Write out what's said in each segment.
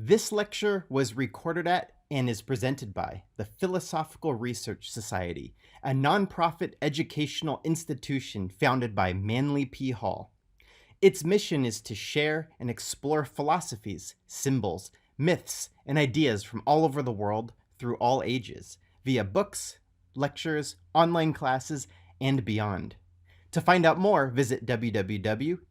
This lecture was recorded at and is presented by the Philosophical Research Society, a nonprofit educational institution founded by Manly P. Hall. Its mission is to share and explore philosophies, symbols, myths, and ideas from all over the world through all ages, via books, lectures, online classes, and beyond. To find out more, visit www.prs.org.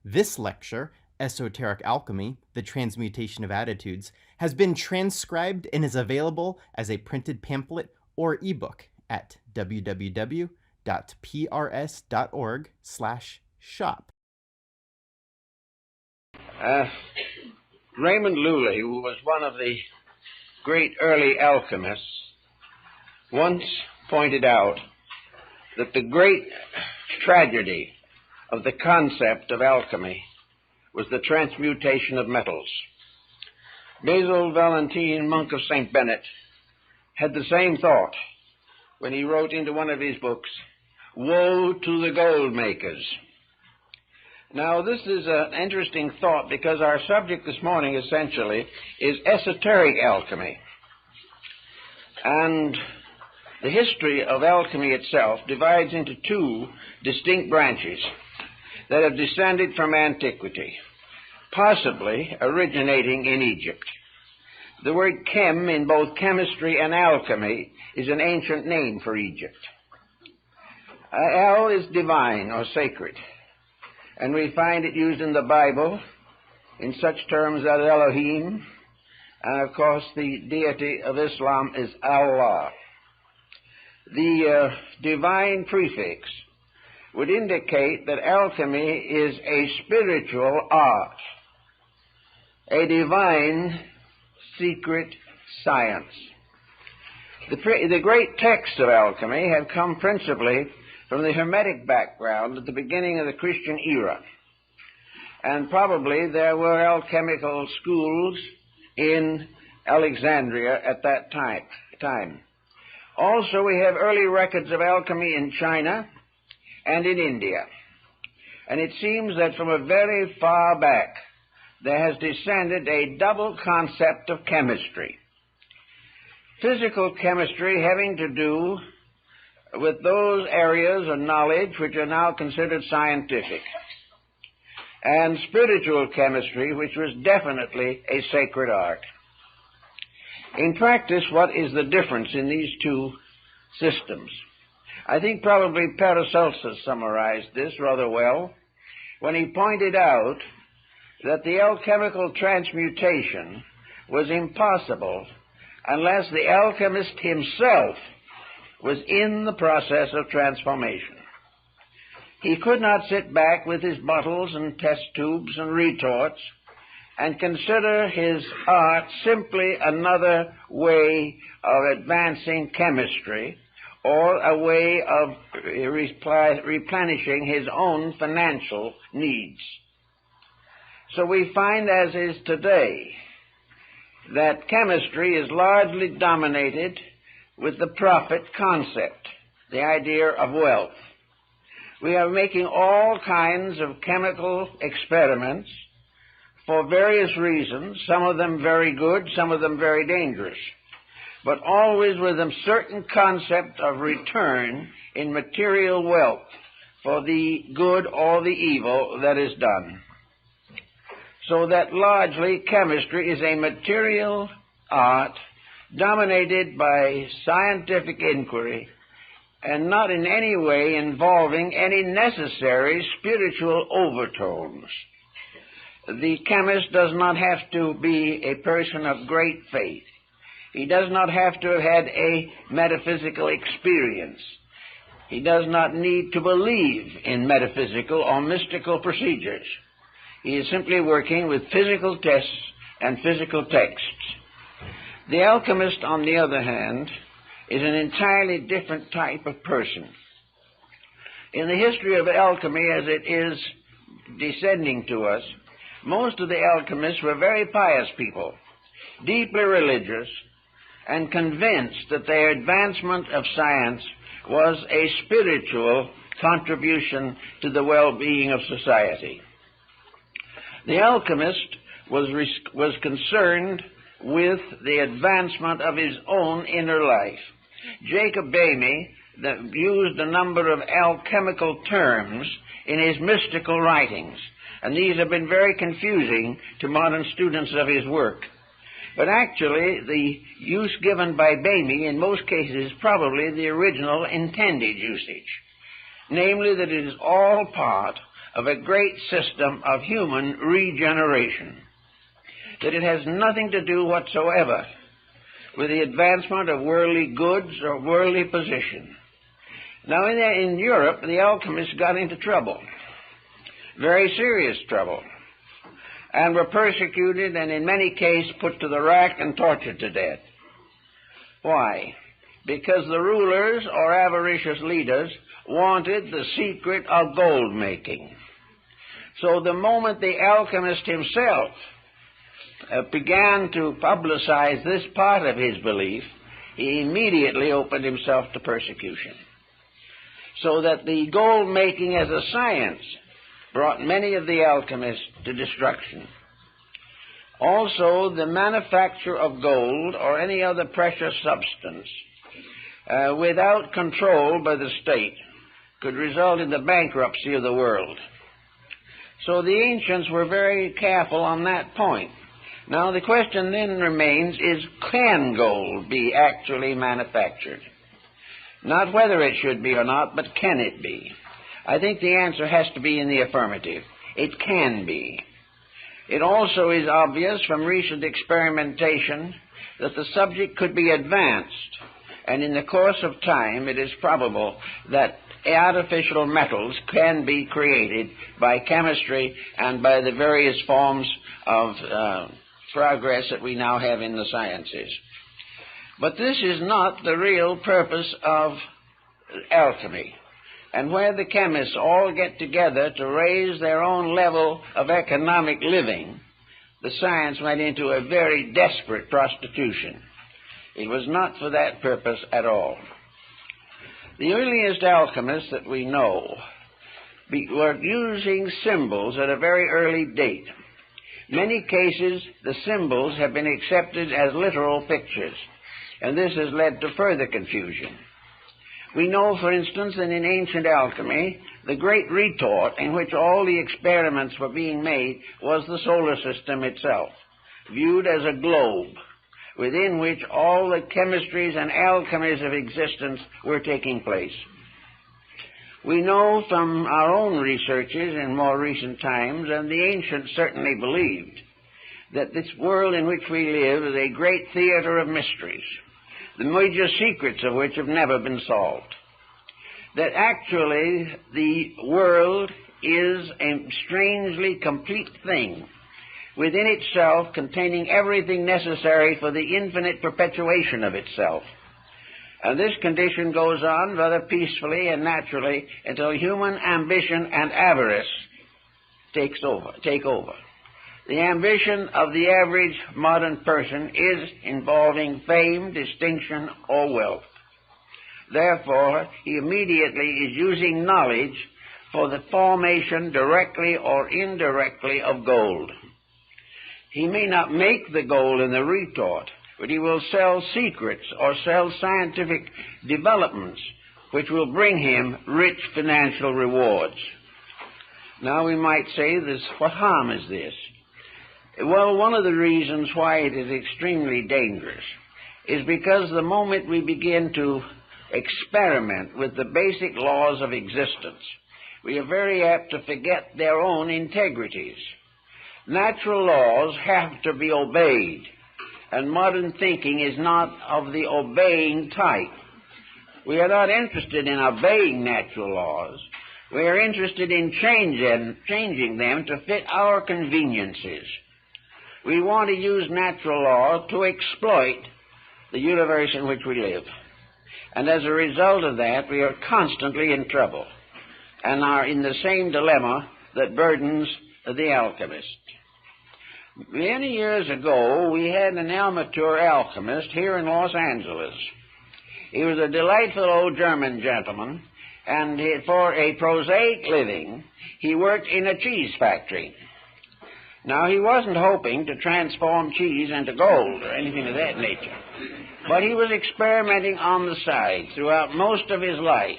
This lecture, Esoteric Alchemy, the Transmutation of Attitudes, has been transcribed and is available as a printed pamphlet or ebook at www.prs.org/shop. Raymond Lully, who was one of the great early alchemists, once pointed out that the great tragedy of the concept of alchemy was the transmutation of metals. Basil Valentine, monk of St. Bennet, had the same thought when he wrote into one of his books, "Woe to the gold makers." Now, this is an interesting thought because our subject this morning essentially is esoteric alchemy. And the history of alchemy itself divides into two distinct branches that have descended from antiquity, possibly originating in Egypt. The word chem in both chemistry and alchemy is an ancient name for Egypt. El is divine or sacred, and we find it used in the Bible in such terms as Elohim, and of course the deity of Islam is Allah. The divine prefix would indicate that alchemy is a spiritual art, a divine secret science. The great texts of alchemy have come principally from the Hermetic background at the beginning of the Christian era. And probably there were alchemical schools in Alexandria at that time. Also, we have early records of alchemy in China and in India. And it seems that from a very far back, there has descended a double concept of chemistry. Physical chemistry having to do with those areas of knowledge which are now considered scientific, and spiritual chemistry, which was definitely a sacred art. In practice, what is the difference in these two systems? I think probably Paracelsus summarized this rather well when he pointed out that the alchemical transmutation was impossible unless the alchemist himself was in the process of transformation. He could not sit back with his bottles and test tubes and retorts and consider his art simply another way of advancing chemistry or a way of replenishing his own financial needs. So we find, as is today, that chemistry is largely dominated with the profit concept, the idea of wealth. We are making all kinds of chemical experiments for various reasons, some of them very good, some of them very dangerous, but always with a certain concept of return in material wealth for the good or the evil that is done. So that largely chemistry is a material art dominated by scientific inquiry and not in any way involving any necessary spiritual overtones. The chemist does not have to be a person of great faith. He does not have to have had a metaphysical experience. He does not need to believe in metaphysical or mystical procedures. He is simply working with physical tests and physical texts. The alchemist, on the other hand, is an entirely different type of person. In the history of alchemy, as it is descending to us, most of the alchemists were very pious people, deeply religious, and convinced that their advancement of science was a spiritual contribution to the well-being of society. The alchemist was concerned with the advancement of his own inner life. Jacob Boehme used a number of alchemical terms in his mystical writings, and these have been very confusing to modern students of his work. But actually, the use given by Boehme in most cases is probably the original intended usage, namely that it is all part of a great system of human regeneration, that it has nothing to do whatsoever with the advancement of worldly goods or worldly position. Now, in Europe, the alchemists got into trouble, very serious trouble, and were persecuted and in many cases put to the rack and tortured to death. Why? Because the rulers or avaricious leaders wanted the secret of gold making. So the moment the alchemist himself began to publicize this part of his belief, he immediately opened himself to persecution. So that the gold making as a science brought many of the alchemists to destruction. Also, the manufacture of gold or any other precious substance without control by the state could result in the bankruptcy of the world. So the ancients were very careful on that point. Now the question then remains is, can gold be actually manufactured? Not whether it should be or not, but can it be? I think the answer has to be in the affirmative. It can be. It also is obvious from recent experimentation that the subject could be advanced, and in the course of time it is probable that artificial metals can be created by chemistry and by the various forms of progress that we now have in the sciences. But this is not the real purpose of alchemy. And where the chemists all get together to raise their own level of economic living, the science went into a very desperate prostitution. It was not for that purpose at all. The earliest alchemists that we know were using symbols at a very early date. In many cases, the symbols have been accepted as literal pictures, and this has led to further confusion. We know, for instance, that in ancient alchemy, the great retort in which all the experiments were being made was the solar system itself, viewed as a globe, within which all the chemistries and alchemies of existence were taking place. We know from our own researches in more recent times, and the ancients certainly believed, that this world in which we live is a great theater of mysteries, the major secrets of which have never been solved. That actually the world is a strangely complete thing, within itself containing everything necessary for the infinite perpetuation of itself. And this condition goes on rather peacefully and naturally until human ambition and avarice take over. The ambition of the average modern person is involving fame, distinction, or wealth. Therefore, he immediately is using knowledge for the formation, directly or indirectly, of gold. He may not make the gold in the retort, but he will sell secrets or sell scientific developments which will bring him rich financial rewards. Now we might say this, what harm is this? Well, one of the reasons why it is extremely dangerous is because the moment we begin to experiment with the basic laws of existence, we are very apt to forget their own integrities. Natural laws have to be obeyed, and modern thinking is not of the obeying type. We are not interested in obeying natural laws. We are interested in changing them to fit our conveniences. We want to use natural law to exploit the universe in which we live. And as a result of that, we are constantly in trouble and are in the same dilemma that burdens the alchemist. Many years ago, we had an amateur alchemist here in Los Angeles. He was a delightful old German gentleman, and for a prosaic living, he worked in a cheese factory. Now, he wasn't hoping to transform cheese into gold or anything of that nature, but he was experimenting on the side throughout most of his life,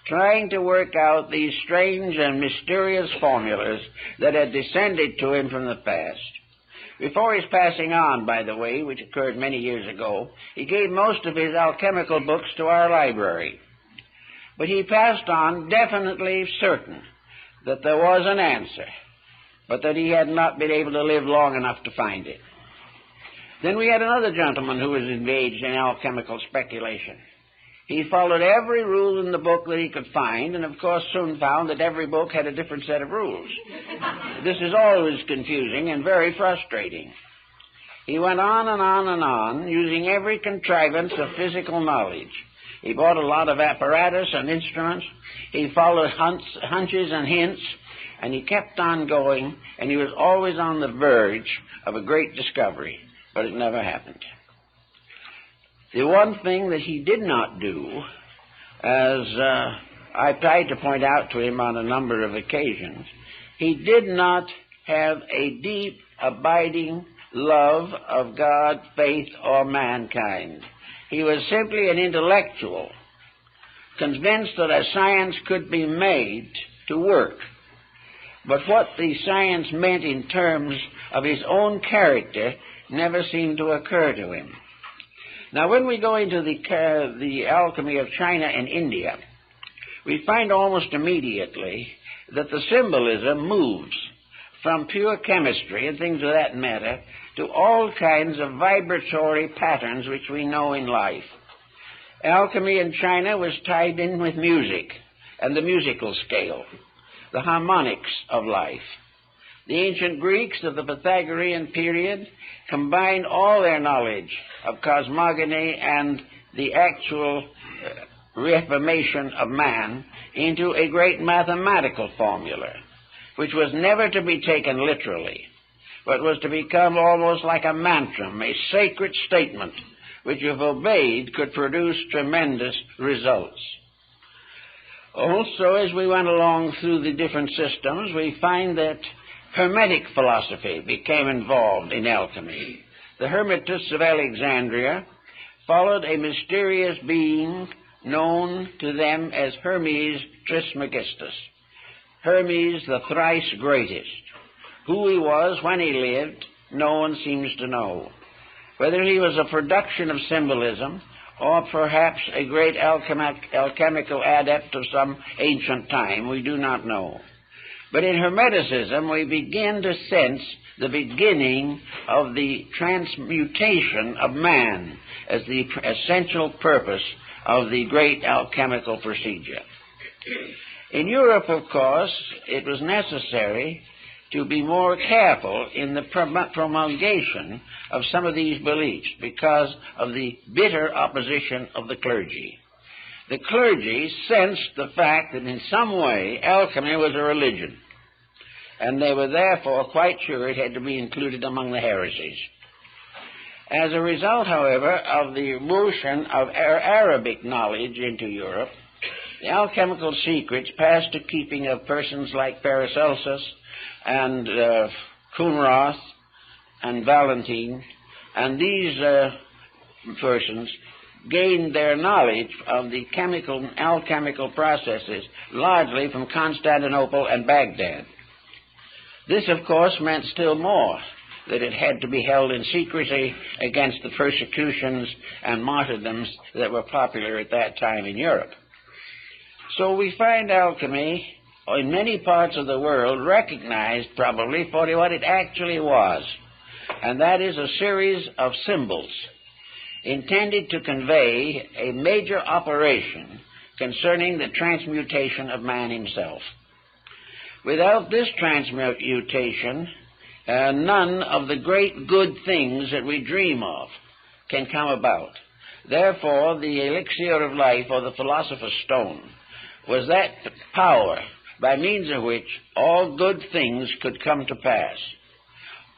trying to work out these strange and mysterious formulas that had descended to him from the past. Before his passing on, by the way, which occurred many years ago, he gave most of his alchemical books to our library. But he passed on definitely certain that there was an answer, but that he had not been able to live long enough to find it. Then we had another gentleman who was engaged in alchemical speculation. He followed every rule in the book that he could find, and of course soon found that every book had a different set of rules. This is always confusing and very frustrating. He went on and on and on, using every contrivance of physical knowledge. He bought a lot of apparatus and instruments. He followed hunches and hints, and he kept on going, and he was always on the verge of a great discovery, but it never happened. The one thing that he did not do, as I tried to point out to him on a number of occasions, he did not have a deep, abiding love of God, faith, or mankind. He was simply an intellectual, convinced that a science could be made to work. But what the science meant in terms of his own character never seemed to occur to him. Now, when we go into the alchemy of China and India, we find almost immediately that the symbolism moves from pure chemistry and things of that matter to all kinds of vibratory patterns which we know in life. Alchemy in China was tied in with music and the musical scale, the harmonics of life. The ancient Greeks of the Pythagorean period combined all their knowledge of cosmogony and the actual reformation of man into a great mathematical formula, which was never to be taken literally, but was to become almost like a mantra, a sacred statement, which if obeyed could produce tremendous results. Also, as we went along through the different systems, we find that Hermetic philosophy became involved in alchemy. The Hermetists of Alexandria followed a mysterious being known to them as Hermes Trismegistus, Hermes the thrice greatest. Who he was when he lived, no one seems to know. Whether he was a production of symbolism or perhaps a great alchemical adept of some ancient time, we do not know. But in Hermeticism, we begin to sense the beginning of the transmutation of man as the essential purpose of the great alchemical procedure. In Europe, of course, it was necessary to be more careful in the promulgation of some of these beliefs because of the bitter opposition of the clergy. The clergy sensed the fact that in some way alchemy was a religion, and they were therefore quite sure it had to be included among the heresies. As a result, however, of the immersion of Arabic knowledge into Europe, the alchemical secrets passed to keeping of persons like Paracelsus and Kuhnroth and Valentine, and these persons gained their knowledge of the alchemical processes largely from Constantinople and Baghdad. This, of course, meant still more, that it had to be held in secrecy against the persecutions and martyrdoms that were popular at that time in Europe. So we find alchemy in many parts of the world recognized probably for what it actually was, and that is a series of symbols intended to convey a major operation concerning the transmutation of man himself. Without this transmutation, none of the great good things that we dream of can come about. Therefore, the elixir of life, or the philosopher's stone, was that power by means of which all good things could come to pass,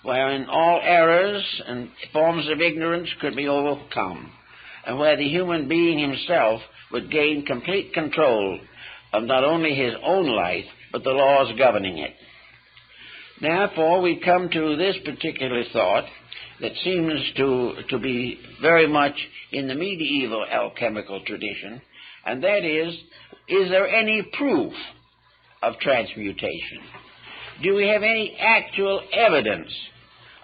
wherein all errors and forms of ignorance could be overcome, and where the human being himself would gain complete control of not only his own life, but the laws governing it. Therefore, we come to this particular thought that seems to be very much in the medieval alchemical tradition, and that is there any proof of transmutation? Do we have any actual evidence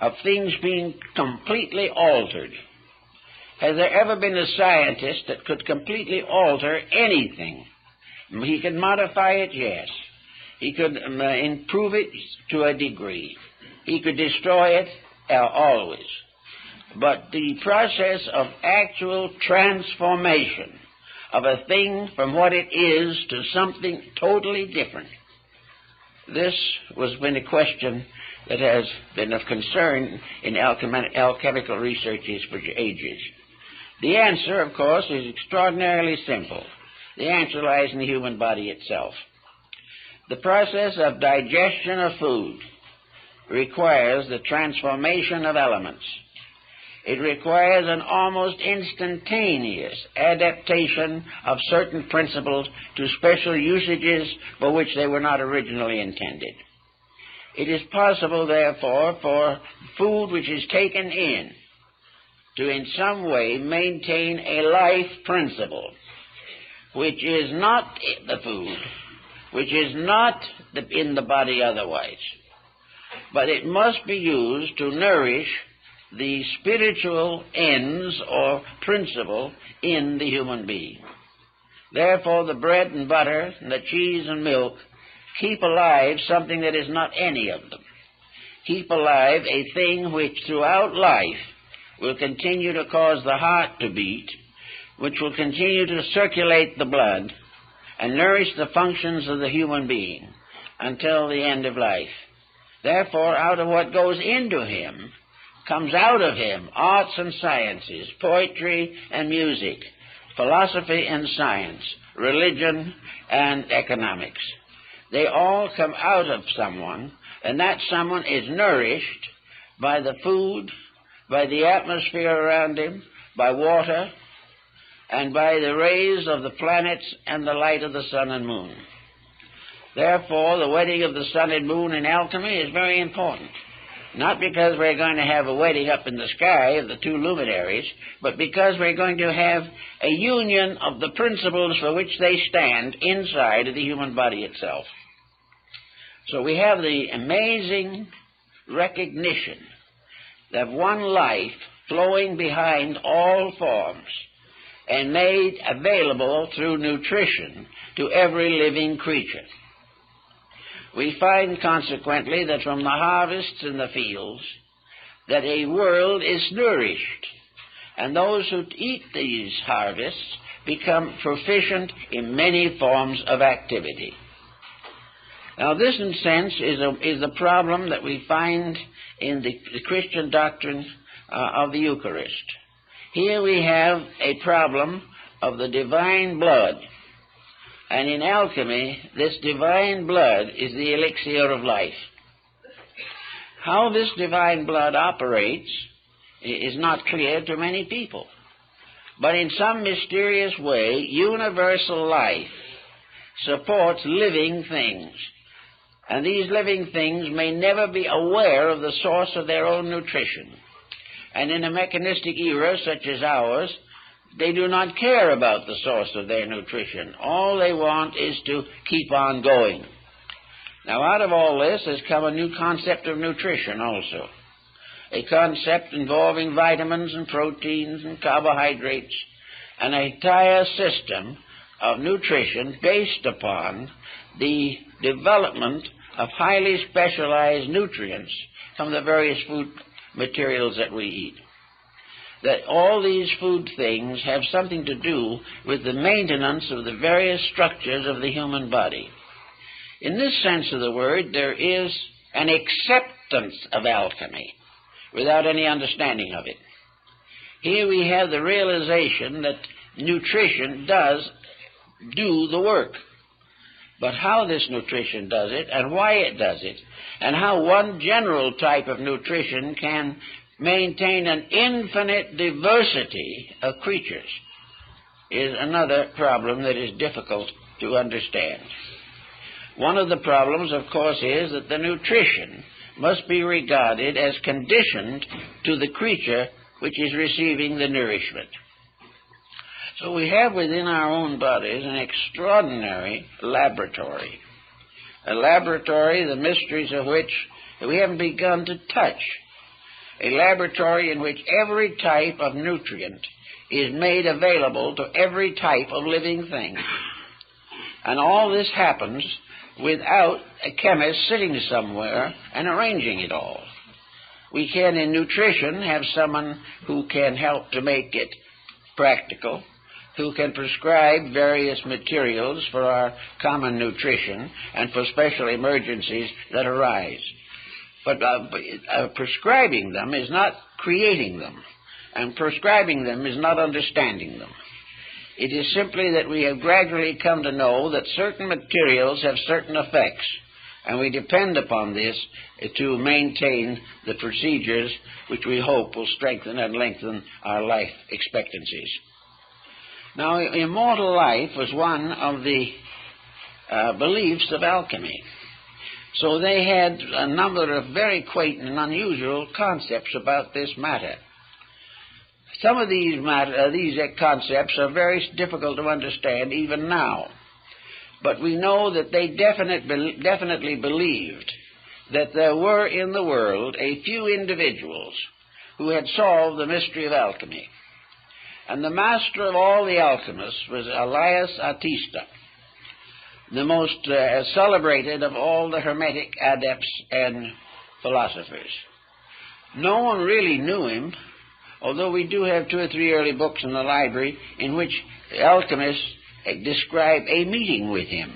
of things being completely altered? Has there ever been a scientist that could completely alter anything? He could modify it, yes. He could improve it to a degree. He could destroy it, always. But the process of actual transformation of a thing from what it is to something totally different, this has been a question that has been of concern in alchemical researches for ages. The answer, of course, is extraordinarily simple. The answer lies in the human body itself. The process of digestion of food requires the transformation of elements. It requires an almost instantaneous adaptation of certain principles to special usages for which they were not originally intended. It is possible, therefore, for food which is taken in to in some way maintain a life principle which is not the food, which is not in the body otherwise, but it must be used to nourish the spiritual ends or principle in the human being. Therefore, the bread and butter and the cheese and milk keep alive something that is not any of them. Keep alive a thing which throughout life will continue to cause the heart to beat, which will continue to circulate the blood and nourish the functions of the human being until the end of life. Therefore, out of what goes into him comes out of him arts and sciences, poetry and music, philosophy and science, religion and economics. They all come out of someone, and that someone is nourished by the food, by the atmosphere around him, by water, and by the rays of the planets and the light of the sun and moon. Therefore, the wedding of the sun and moon in alchemy is very important. Not because we're going to have a wedding up in the sky of the two luminaries, but because we're going to have a union of the principles for which they stand inside of the human body itself. So we have the amazing recognition of one life flowing behind all forms and made available through nutrition to every living creature. We find, consequently, that from the harvests in the fields, that a world is nourished, and those who eat these harvests become proficient in many forms of activity. Now, this, in a sense, is a problem that we find in the Christian doctrine of the Eucharist. Here we have a problem of the divine blood. And in alchemy, this divine blood is the elixir of life. How this divine blood operates is not clear to many people. But in some mysterious way, universal life supports living things. And these living things may never be aware of the source of their own nutrition. And in a mechanistic era such as ours, they do not care about the source of their nutrition. All they want is to keep on going. Now, out of all this has come a new concept of nutrition also. A concept involving vitamins and proteins and carbohydrates, and an entire system of nutrition based upon the development of highly specialized nutrients from the various food materials that we eat. That all these food things have something to do with the maintenance of the various structures of the human body. In this sense of the word, there is an acceptance of alchemy without any understanding of it. Here we have the realization that nutrition does do the work. But how this nutrition does it, and why it does it, and how one general type of nutrition can maintain an infinite diversity of creatures is another problem that is difficult to understand. One of the problems, of course, is that the nutrition must be regarded as conditioned to the creature which is receiving the nourishment. So we have within our own bodies an extraordinary laboratory, a laboratory the mysteries of which we haven't begun to touch, a laboratory in which every type of nutrient is made available to every type of living thing. And all this happens without a chemist sitting somewhere and arranging it all. We can, in nutrition, have someone who can help to make it practical, who can prescribe various materials for our common nutrition and for special emergencies that arise. But prescribing them is not creating them, and prescribing them is not understanding them. It is simply that we have gradually come to know that certain materials have certain effects, and we depend upon this to maintain the procedures which we hope will strengthen and lengthen our life expectancies. Now, immortal life was one of the beliefs of alchemy. So they had a number of very quaint and unusual concepts about this matter. Some of these concepts are very difficult to understand even now. But we know that they definitely believed that there were in the world a few individuals who had solved the mystery of alchemy. And the master of all the alchemists was Elias Artista, the most celebrated of all the Hermetic adepts and philosophers. No one really knew him, although we do have 2 or 3 early books in the library in which alchemists describe a meeting with him.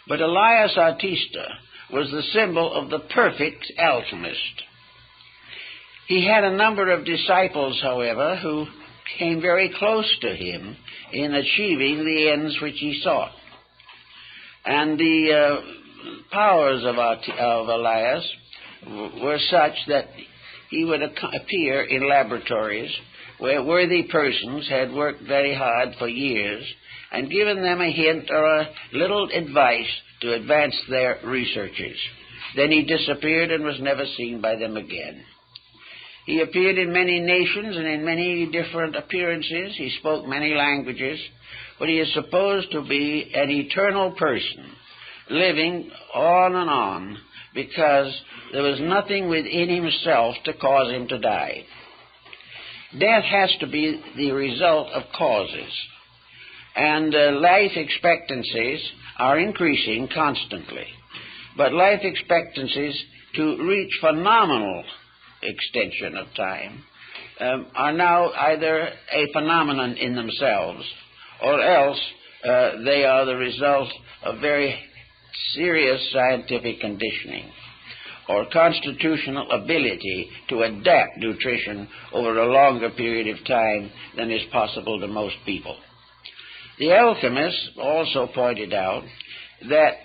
But Elias Artista was the symbol of the perfect alchemist. He had a number of disciples, however, who came very close to him in achieving the ends which he sought. And the powers of Elias were such that he would appear in laboratories where worthy persons had worked very hard for years and given them a hint or a little advice to advance their researches. Then he disappeared and was never seen by them again. He appeared in many nations and in many different appearances. He spoke many languages, but he is supposed to be an eternal person, living on and on, because there was nothing within himself to cause him to die. Death has to be the result of causes, and life expectancies are increasing constantly. But life expectancies to reach phenomenal extension of time are now either a phenomenon in themselves, or else they are the result of very serious scientific conditioning or constitutional ability to adapt nutrition over a longer period of time than is possible to most people. The alchemists also pointed out that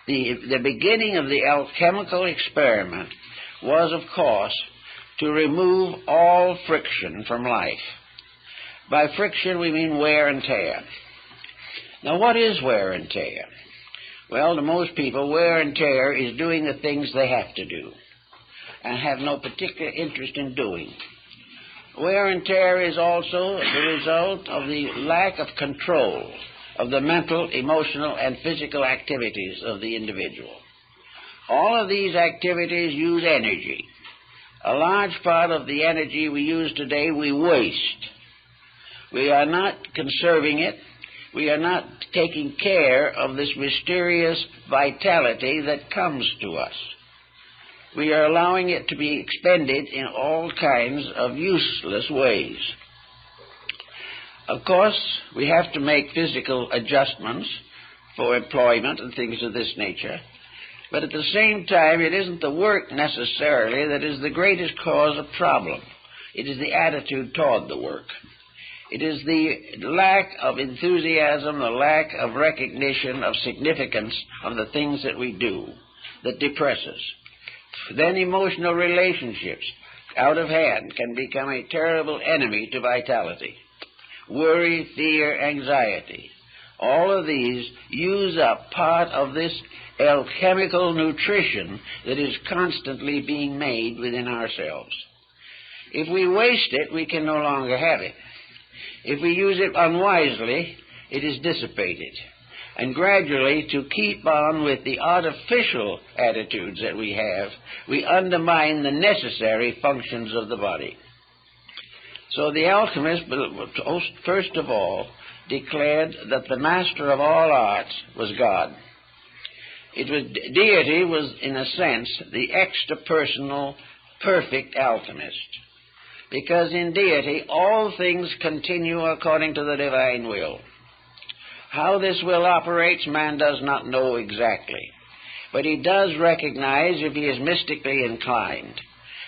the beginning of the alchemical experiment was, of course, to remove all friction from life. By friction we mean wear and tear. Now, what is wear and tear? Well, to most people, wear and tear is doing the things they have to do and have no particular interest in doing. Wear and tear is also the result of the lack of control of the mental, emotional, and physical activities of the individual. All of these activities use energy. A large part of the energy we use today we waste. We are not conserving it. We are not taking care of this mysterious vitality that comes to us. We are allowing it to be expended in all kinds of useless ways. Of course, we have to make physical adjustments for employment and things of this nature, but at the same time, it isn't the work necessarily that is the greatest cause of problem. It is the attitude toward the work. It is the lack of enthusiasm, the lack of recognition of significance of the things that we do that depresses. Then emotional relationships, out of hand, can become a terrible enemy to vitality. Worry, fear, anxiety, all of these use up part of this alchemical nutrition that is constantly being made within ourselves. If we waste it, we can no longer have it. If we use it unwisely, it is dissipated. And gradually, to keep on with the artificial attitudes that we have, we undermine the necessary functions of the body. So the alchemist, first of all, declared that the master of all arts was God. Deity was, in a sense, the extra-personal, perfect alchemist. Because in deity, all things continue according to the divine will. How this will operates, man does not know exactly. But he does recognize, if he is mystically inclined,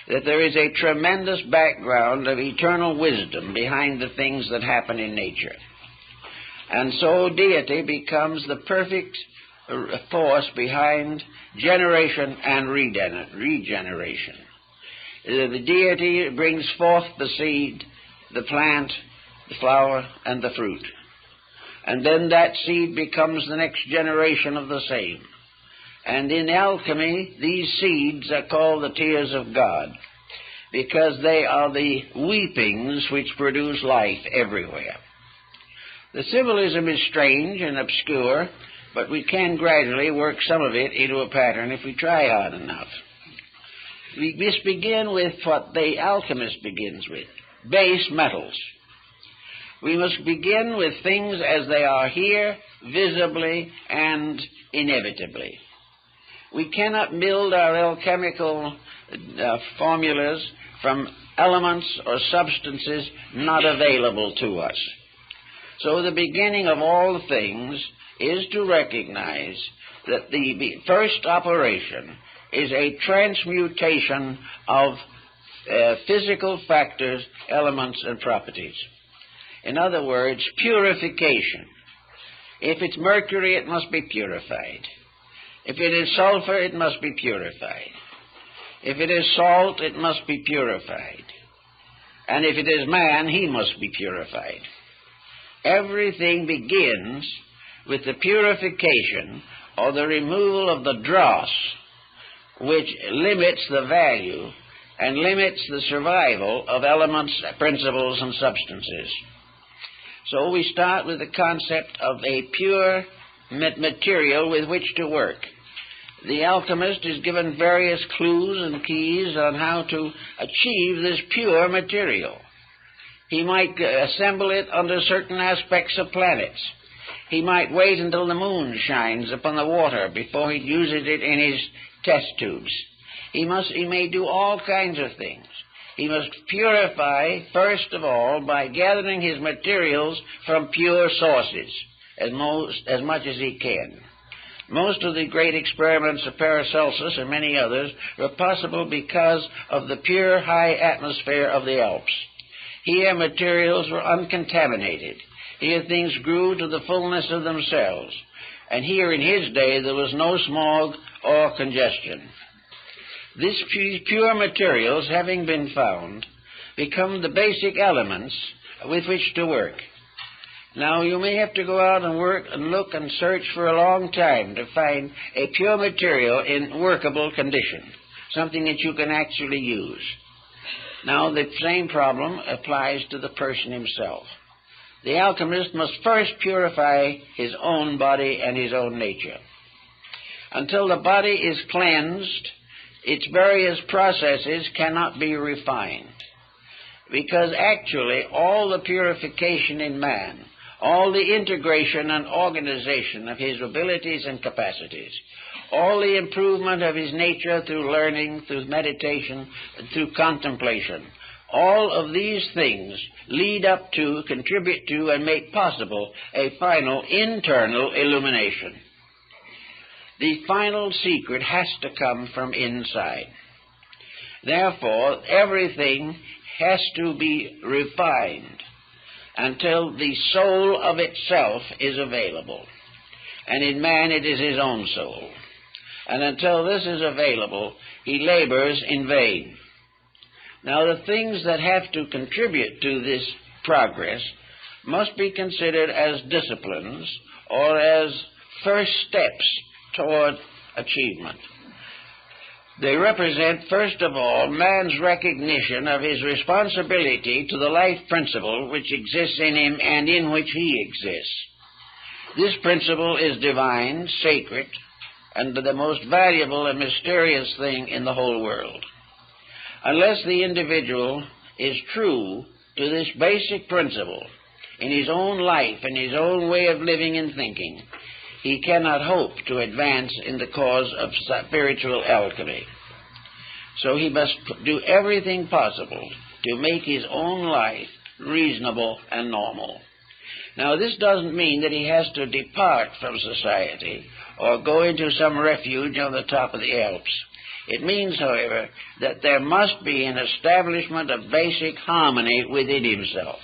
that there is a tremendous background of eternal wisdom behind the things that happen in nature. And so deity becomes the perfect force behind generation and regeneration. The deity brings forth the seed, the plant, the flower, and the fruit. And then that seed becomes the next generation of the same. And in alchemy, these seeds are called the tears of God, because they are the weepings which produce life everywhere. The symbolism is strange and obscure, but we can gradually work some of it into a pattern if we try hard enough. We must begin with what the alchemist begins with, base metals. We must begin with things as they are here, visibly and inevitably. We cannot build our alchemical formulas from elements or substances not available to us. So the beginning of all things is to recognize that the first operation is a transmutation of physical factors, elements, and properties. In other words, purification. If it's mercury, it must be purified. If it is sulfur, it must be purified. If it is salt, it must be purified. And if it is man, he must be purified. Everything begins with the purification or the removal of the dross, which limits the value and limits the survival of elements, principles, and substances. So we start with the concept of a pure material with which to work. The alchemist is given various clues and keys on how to achieve this pure material. He might assemble it under certain aspects of planets. He might wait until the moon shines upon the water before he uses it in his test tubes. He may do all kinds of things. He must purify, first of all, by gathering his materials from pure sources, as much as he can. Most of the great experiments of Paracelsus and many others were possible because of the pure high atmosphere of the Alps. Here materials were uncontaminated. Here things grew to the fullness of themselves. And here in his day there was no smog or congestion. These pure materials, having been found, become the basic elements with which to work. Now, you may have to go out and work and look and search for a long time to find a pure material in workable condition, something that you can actually use. Now, the same problem applies to the person himself. The alchemist must first purify his own body and his own nature. Until the body is cleansed, its various processes cannot be refined. Because actually, all the purification in man, all the integration and organization of his abilities and capacities, all the improvement of his nature through learning, through meditation, and through contemplation, all of these things lead up to, contribute to, and make possible a final internal illumination. The final secret has to come from inside. Therefore, everything has to be refined until the soul of itself is available. And in man it is his own soul. And until this is available, he labors in vain. Now, the things that have to contribute to this progress must be considered as disciplines or as first steps toward achievement. They represent, first of all, man's recognition of his responsibility to the life principle which exists in him and in which he exists. This principle is divine, sacred, and the most valuable and mysterious thing in the whole world. Unless the individual is true to this basic principle in his own life and his own way of living and thinking, he cannot hope to advance in the cause of spiritual alchemy. So he must do everything possible to make his own life reasonable and normal. Now, this doesn't mean that he has to depart from society or go into some refuge on the top of the Alps. It means, however, that there must be an establishment of basic harmony within himself.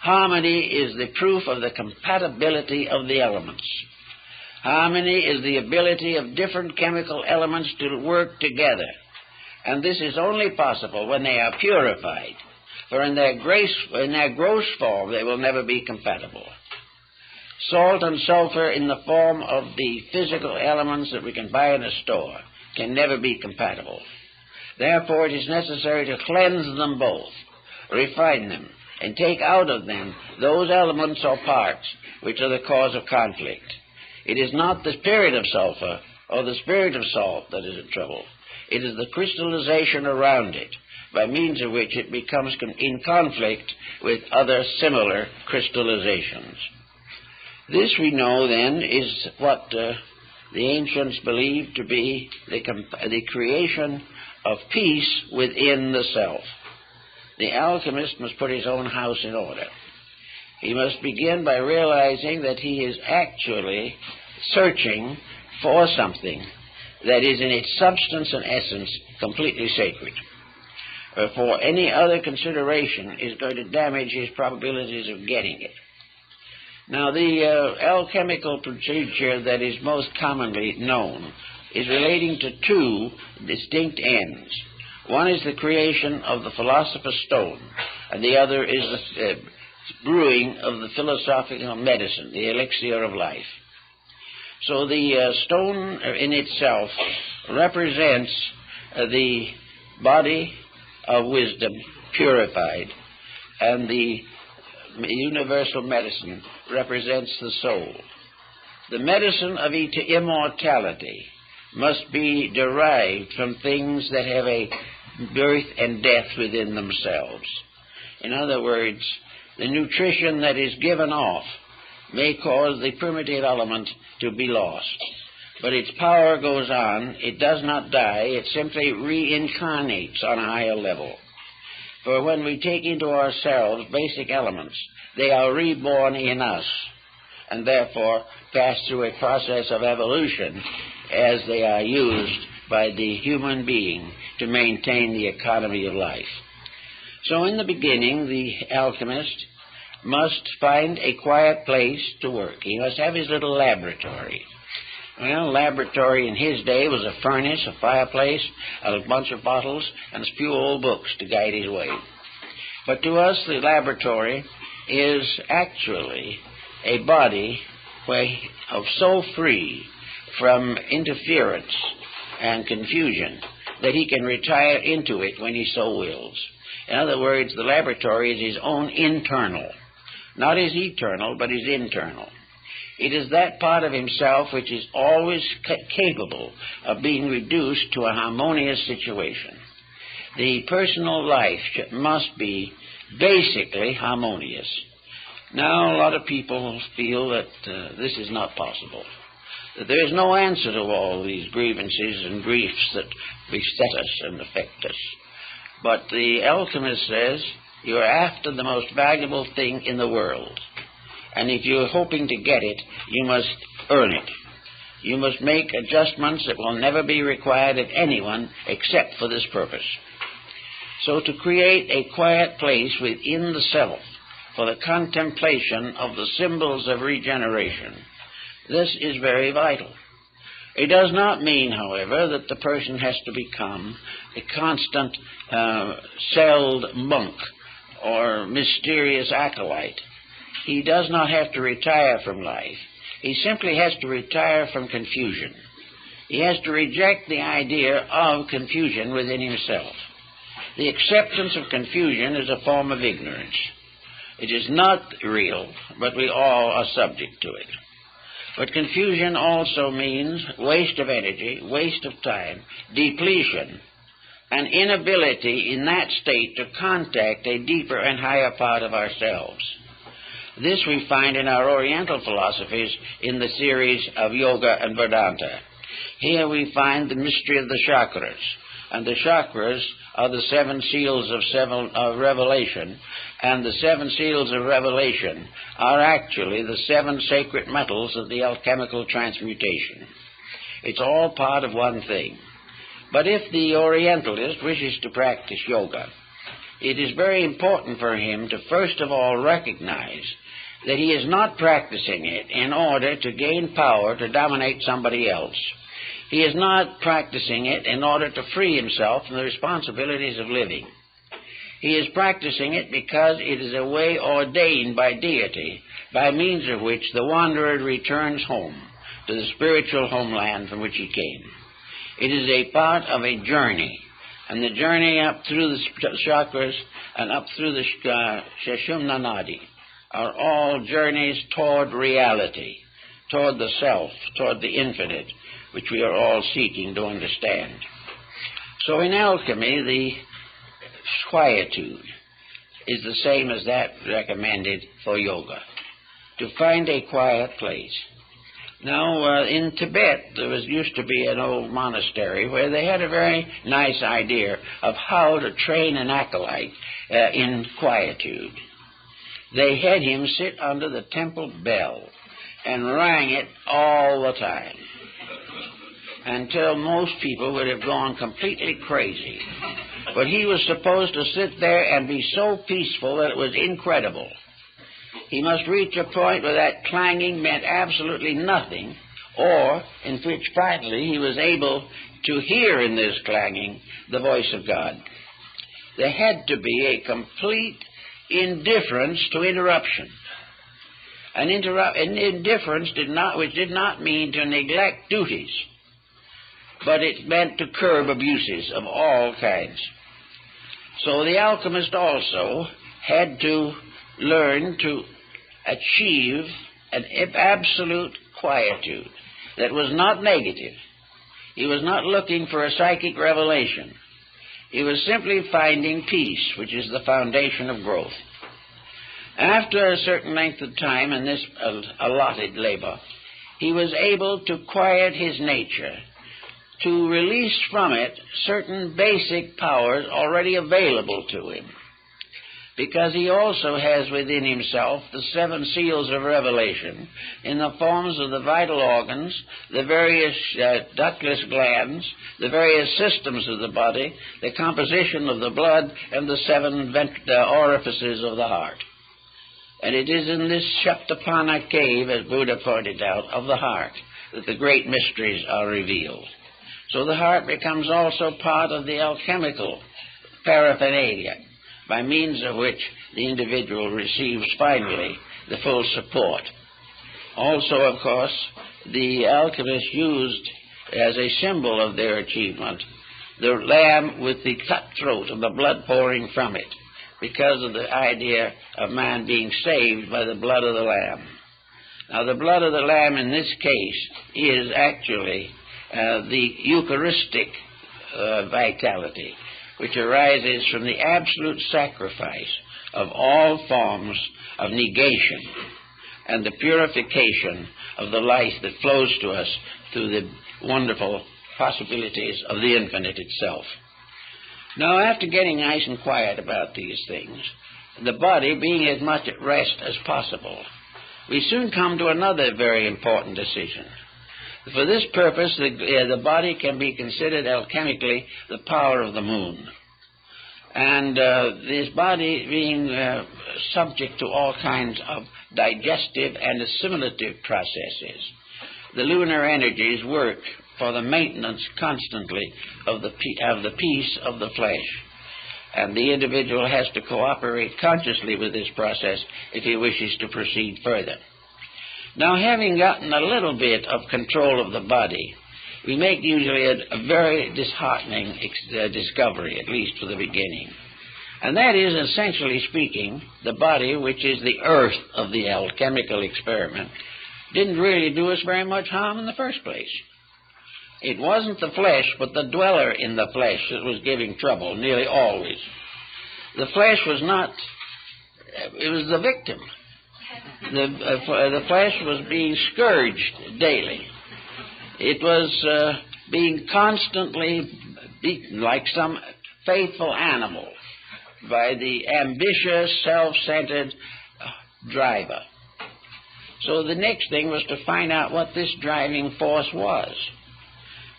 Harmony is the proof of the compatibility of the elements. Harmony is the ability of different chemical elements to work together, and this is only possible when they are purified, for in their gross form they will never be compatible. Salt and sulfur in the form of the physical elements that we can buy in a store can never be compatible. Therefore, it is necessary to cleanse them both, refine them, and take out of them those elements or parts which are the cause of conflict. It is not the spirit of sulfur or the spirit of salt that is in trouble. It is the crystallization around it, by means of which it becomes in conflict with other similar crystallizations. This, we know, then, is what the ancients believed to be the creation of peace within the self. The alchemist must put his own house in order. He must begin by realizing that he is actually searching for something that is in its substance and essence completely sacred. For any other consideration is going to damage his probabilities of getting it. Now, the alchemical procedure that is most commonly known is relating to two distinct ends. One is the creation of the philosopher's stone, and the other is the brewing of the philosophical medicine, the elixir of life. So the stone in itself represents the body of wisdom purified, and the universal medicine represents the soul. The medicine of immortality must be derived from things that have a birth and death within themselves. In other words, the nutrition that is given off may cause the primitive element to be lost, but its power goes on. It does not die. It simply reincarnates on a higher level. For when we take into ourselves basic elements, they are reborn in us, and therefore pass through a process of evolution as they are used by the human being to maintain the economy of life. So in the beginning, the alchemist must find a quiet place to work. He must have his little laboratory. Well, laboratory in his day was a furnace, a fireplace, a bunch of bottles, and a few old books to guide his way. But to us, the laboratory is actually a body so free from interference and confusion that he can retire into it when he so wills. In other words, the laboratory is his own internal, not his eternal, but his internal. It is that part of himself which is always capable of being reduced to a harmonious situation. The personal life must be basically harmonious. Now, a lot of people feel that this is not possible, that there is no answer to all these grievances and griefs that beset us and affect us. But the alchemist says, you are after the most valuable thing in the world. And if you're hoping to get it, you must earn it. You must make adjustments that will never be required of anyone except for this purpose. So to create a quiet place within the self for the contemplation of the symbols of regeneration, this is very vital. It does not mean, however, that the person has to become a constant celled monk or mysterious acolyte. He does not have to retire from life. He simply has to retire from confusion. He has to reject the idea of confusion within himself. The acceptance of confusion is a form of ignorance. It is not real, but we all are subject to it. But confusion also means waste of energy, waste of time, depletion, and inability in that state to contact a deeper and higher part of ourselves. This we find in our Oriental philosophies in the series of Yoga and Vedanta. Here we find the mystery of the chakras, and the chakras are the seven seals of revelation, and the seven seals of revelation are actually the seven sacred metals of the alchemical transmutation. It's all part of one thing. But if the Orientalist wishes to practice yoga, it is very important for him to first of all recognize that he is not practicing it in order to gain power to dominate somebody else. He is not practicing it in order to free himself from the responsibilities of living. He is practicing it because it is a way ordained by deity, by means of which the wanderer returns home to the spiritual homeland from which he came. It is a part of a journey, and the journey up through the chakras and up through the Sushumna Nadi are all journeys toward reality, toward the self, toward the infinite, which we are all seeking to understand. So in alchemy, the quietude is the same as that recommended for yoga, to find a quiet place. Now, in Tibet, there used to be an old monastery where they had a very nice idea of how to train an acolyte in quietude. They had him sit under the temple bell and rang it all the time, until most people would have gone completely crazy. But he was supposed to sit there and be so peaceful that it was incredible. He must reach a point where that clanging meant absolutely nothing, or in which finally he was able to hear in this clanging the voice of God. There had to be a complete indifference to interruption. An indifference which did not mean to neglect duties, but it meant to curb abuses of all kinds. So the alchemist also had to learn to achieve an absolute quietude that was not negative. He was not looking for a psychic revelation. He was simply finding peace, which is the foundation of growth. After a certain length of time in this allotted labor, he was able to quiet his nature, to release from it certain basic powers already available to him, because he also has within himself the seven seals of revelation in the forms of the vital organs, the various ductless glands, the various systems of the body, the composition of the blood, and the seven orifices of the heart. And it is in this Shaptapana cave, as Buddha pointed out, of the heart, that the great mysteries are revealed. So the heart becomes also part of the alchemical paraphernalia, by means of which the individual receives finally the full support. Also, of course, the alchemists used as a symbol of their achievement the lamb with the cut throat and the blood pouring from it, because of the idea of man being saved by the blood of the lamb. Now, the blood of the lamb in this case is actually the Eucharistic vitality, which arises from the absolute sacrifice of all forms of negation and the purification of the life that flows to us through the wonderful possibilities of the infinite itself. Now, after getting nice and quiet about these things, the body being as much at rest as possible, we soon come to another very important decision. For this purpose, the body can be considered alchemically the power of the moon. And this body being subject to all kinds of digestive and assimilative processes, the lunar energies work for the maintenance constantly of the peace of the flesh. And the individual has to cooperate consciously with this process if he wishes to proceed further. Now, having gotten a little bit of control of the body, we make usually a very disheartening discovery, at least for the beginning. And that is, essentially speaking, the body, which is the earth of the alchemical experiment, didn't really do us very much harm in the first place. It wasn't the flesh, but the dweller in the flesh that was giving trouble, nearly always. The flesh was not, it was the victim. The flesh was being scourged daily. It was being constantly beaten like some faithful animal by the ambitious, self-centered driver. So the next thing was to find out what this driving force was.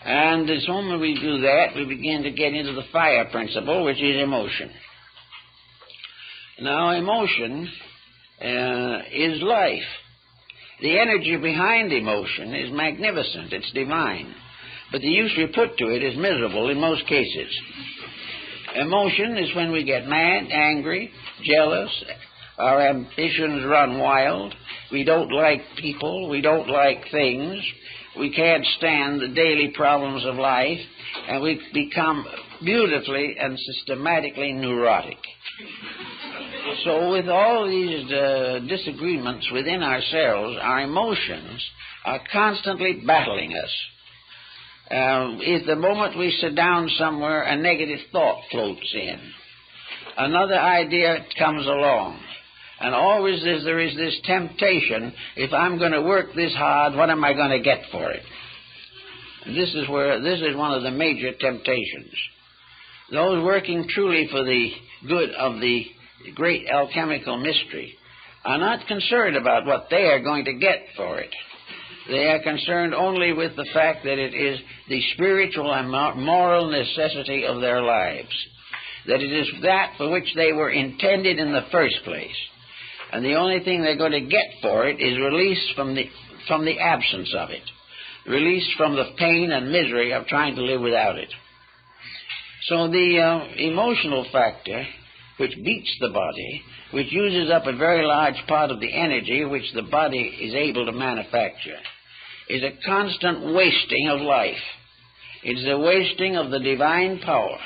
And the moment we do that, we begin to get into the fire principle, which is emotion. Now, emotion is life. The energy behind emotion is magnificent. It's divine. But the use we put to it is miserable in most cases. Emotion is when we get mad, angry, jealous, our ambitions run wild, we don't like people, we don't like things, we can't stand the daily problems of life, and we become beautifully and systematically neurotic. So with all these disagreements within ourselves, our emotions are constantly battling us. If the moment we sit down somewhere, a negative thought floats in. Another idea comes along. And always there is this temptation, if I'm going to work this hard, what am I going to get for it? And this is one of the major temptations. Those working truly for the good of the great alchemical mystery are not concerned about what they are going to get for it. They are concerned only with the fact that it is the spiritual and moral necessity of their lives, that it is that for which they were intended in the first place. And the only thing they're going to get for it is release from the absence of it, release from the pain and misery of trying to live without it. So the emotional factor, which beats the body, which uses up a very large part of the energy which the body is able to manufacture, is a constant wasting of life. It is a wasting of the divine power.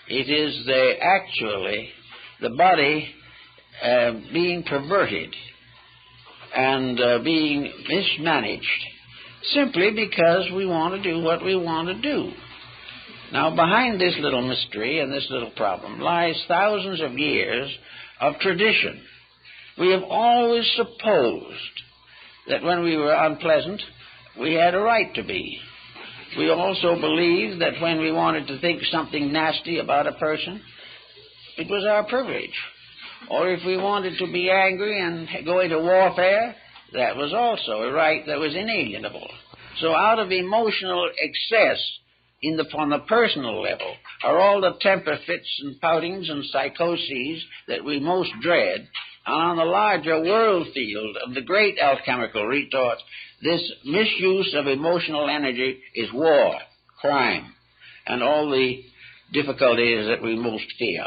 It is actually the body being perverted and being mismanaged simply because we want to do what we want to do. Now, behind this little mystery and this little problem lies thousands of years of tradition. We have always supposed that when we were unpleasant, we had a right to be. We also believed that when we wanted to think something nasty about a person, it was our privilege. Or if we wanted to be angry and go into warfare, that was also a right that was inalienable. So out of emotional excess on the personal level are all the temper fits and poutings and psychoses that we most dread. And on the larger world field of the great alchemical retort, this misuse of emotional energy is war, crime, and all the difficulties that we most fear.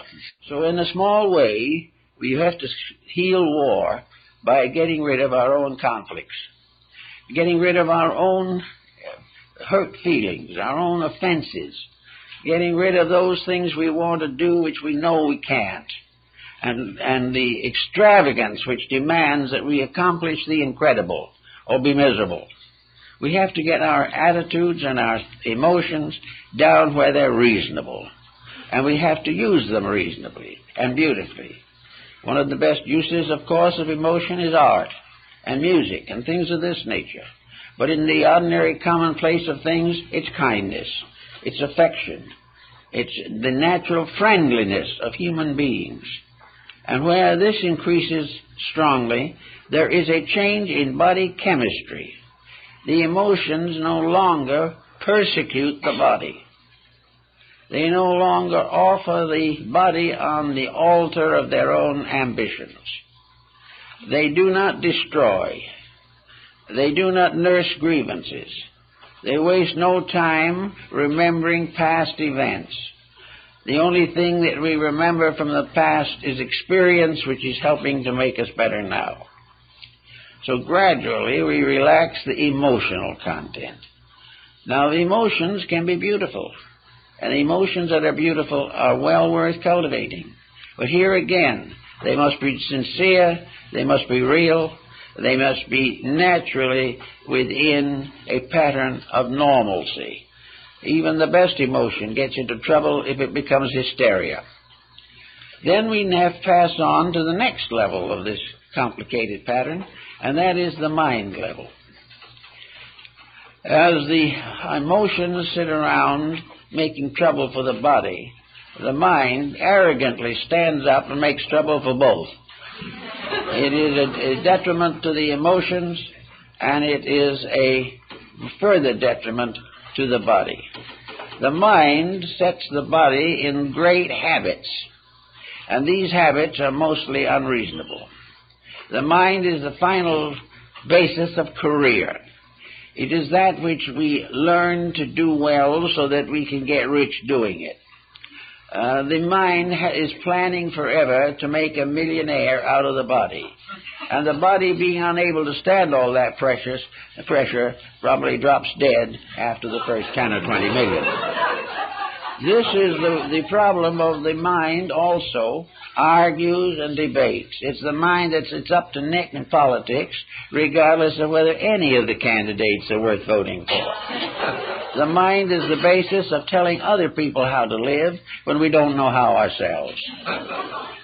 So in a small way, we have to heal war by getting rid of our own conflicts, getting rid of our own hurt feelings, our own offenses, getting rid of those things we want to do which we know we can't, and the extravagance which demands that we accomplish the incredible or be miserable. We have to get our attitudes and our emotions down where they're reasonable, and we have to use them reasonably and beautifully. One of the best uses, of course, of emotion is art and music and things of this nature. But in the ordinary commonplace of things, it's kindness, it's affection, it's the natural friendliness of human beings. And where this increases strongly, there is a change in body chemistry. The emotions no longer persecute the body. They no longer offer the body on the altar of their own ambitions. They do not destroy. They do not nurse grievances. They waste no time remembering past events. The only thing that we remember from the past is experience which is helping to make us better now. So gradually we relax the emotional content. Now, the emotions can be beautiful, and emotions that are beautiful are well worth cultivating. But here again, they must be sincere, they must be real, they must be naturally within a pattern of normalcy. Even the best emotion gets into trouble if it becomes hysteria. Then we have to pass on to the next level of this complicated pattern, and that is the mind level. As the emotions sit around making trouble for the body, the mind arrogantly stands up and makes trouble for both. It is a detriment to the emotions, and it is a further detriment to the body. The mind sets the body in great habits, and these habits are mostly unreasonable. The mind is the final basis of career. It is that which we learn to do well so that we can get rich doing it. The mind is planning forever to make a millionaire out of the body. And the body, being unable to stand all that pressure, probably drops dead after the first 10 or 20 million. This is the problem of the mind also, argues and debates. It's the mind that's up to neck in politics, regardless of whether any of the candidates are worth voting for. The mind is the basis of telling other people how to live when we don't know how ourselves.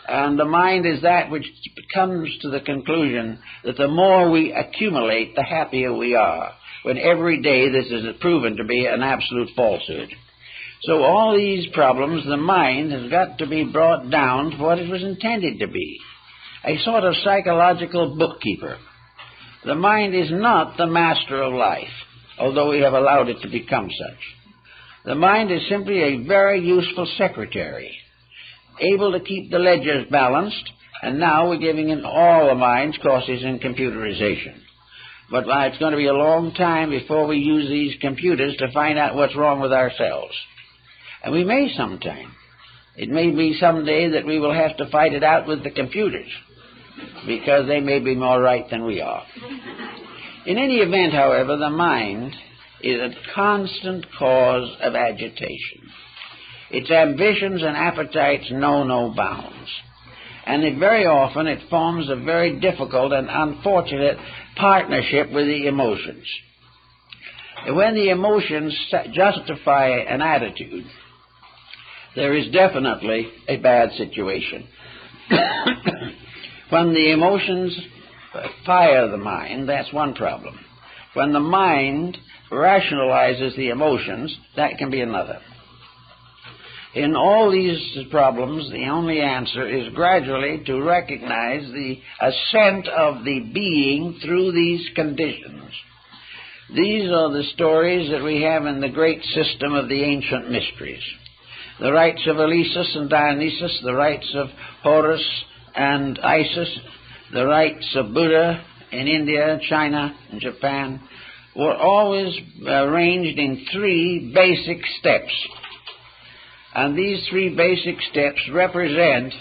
And the mind is that which comes to the conclusion that the more we accumulate, the happier we are, when every day this is proven to be an absolute falsehood. So all these problems, the mind has got to be brought down to what it was intended to be, a sort of psychological bookkeeper. The mind is not the master of life, although we have allowed it to become such. The mind is simply a very useful secretary, able to keep the ledgers balanced, and now we're giving in all the mind's courses in computerization. But it's going to be a long time before we use these computers to find out what's wrong with ourselves. And we may sometime. It may be someday that we will have to fight it out with the computers, because they may be more right than we are. In any event, however, the mind is a constant cause of agitation. Its ambitions and appetites know no bounds. And very often it forms a very difficult and unfortunate partnership with the emotions. When the emotions justify an attitude, there is definitely a bad situation. When the emotions fire the mind, that's one problem. When the mind rationalizes the emotions, that can be another. In all these problems, the only answer is gradually to recognize the ascent of the being through these conditions. These are the stories that we have in the great system of the ancient mysteries. The rites of Alesis and Dionysus, the rites of Horus and Isis, the rites of Buddha in India, China, and Japan, were always arranged in three basic steps. And these three basic steps represent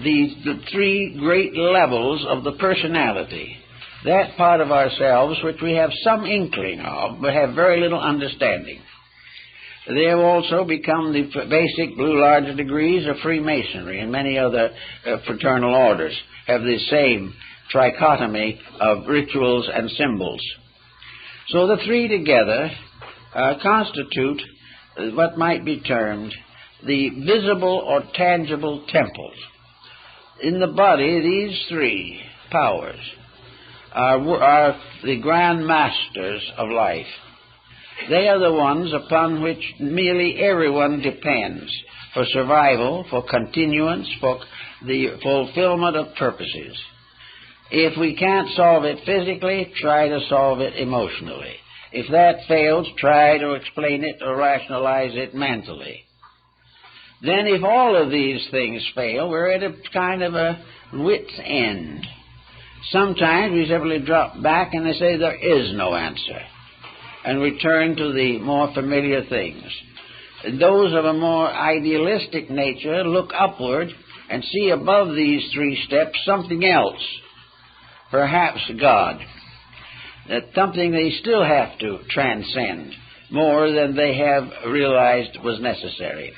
the three great levels of the personality, that part of ourselves which we have some inkling of, but have very little understanding. They have also become the basic Blue Lodge degrees of Freemasonry, and many other fraternal orders have the same trichotomy of rituals and symbols. So the three together constitute what might be termed the visible or tangible temples. In the body, these three powers are the grand masters of life. They are the ones upon which nearly everyone depends for survival, for continuance, for the fulfillment of purposes. If we can't solve it physically, try to solve it emotionally. If that fails, try to explain it or rationalize it mentally. Then if all of these things fail, we're at a kind of a wit's end. Sometimes we simply drop back and they say there is no answer, and return to the more familiar things. Those of a more idealistic nature look upward and see above these three steps something else. perhaps God. That's something they still have to transcend more than they have realized was necessary.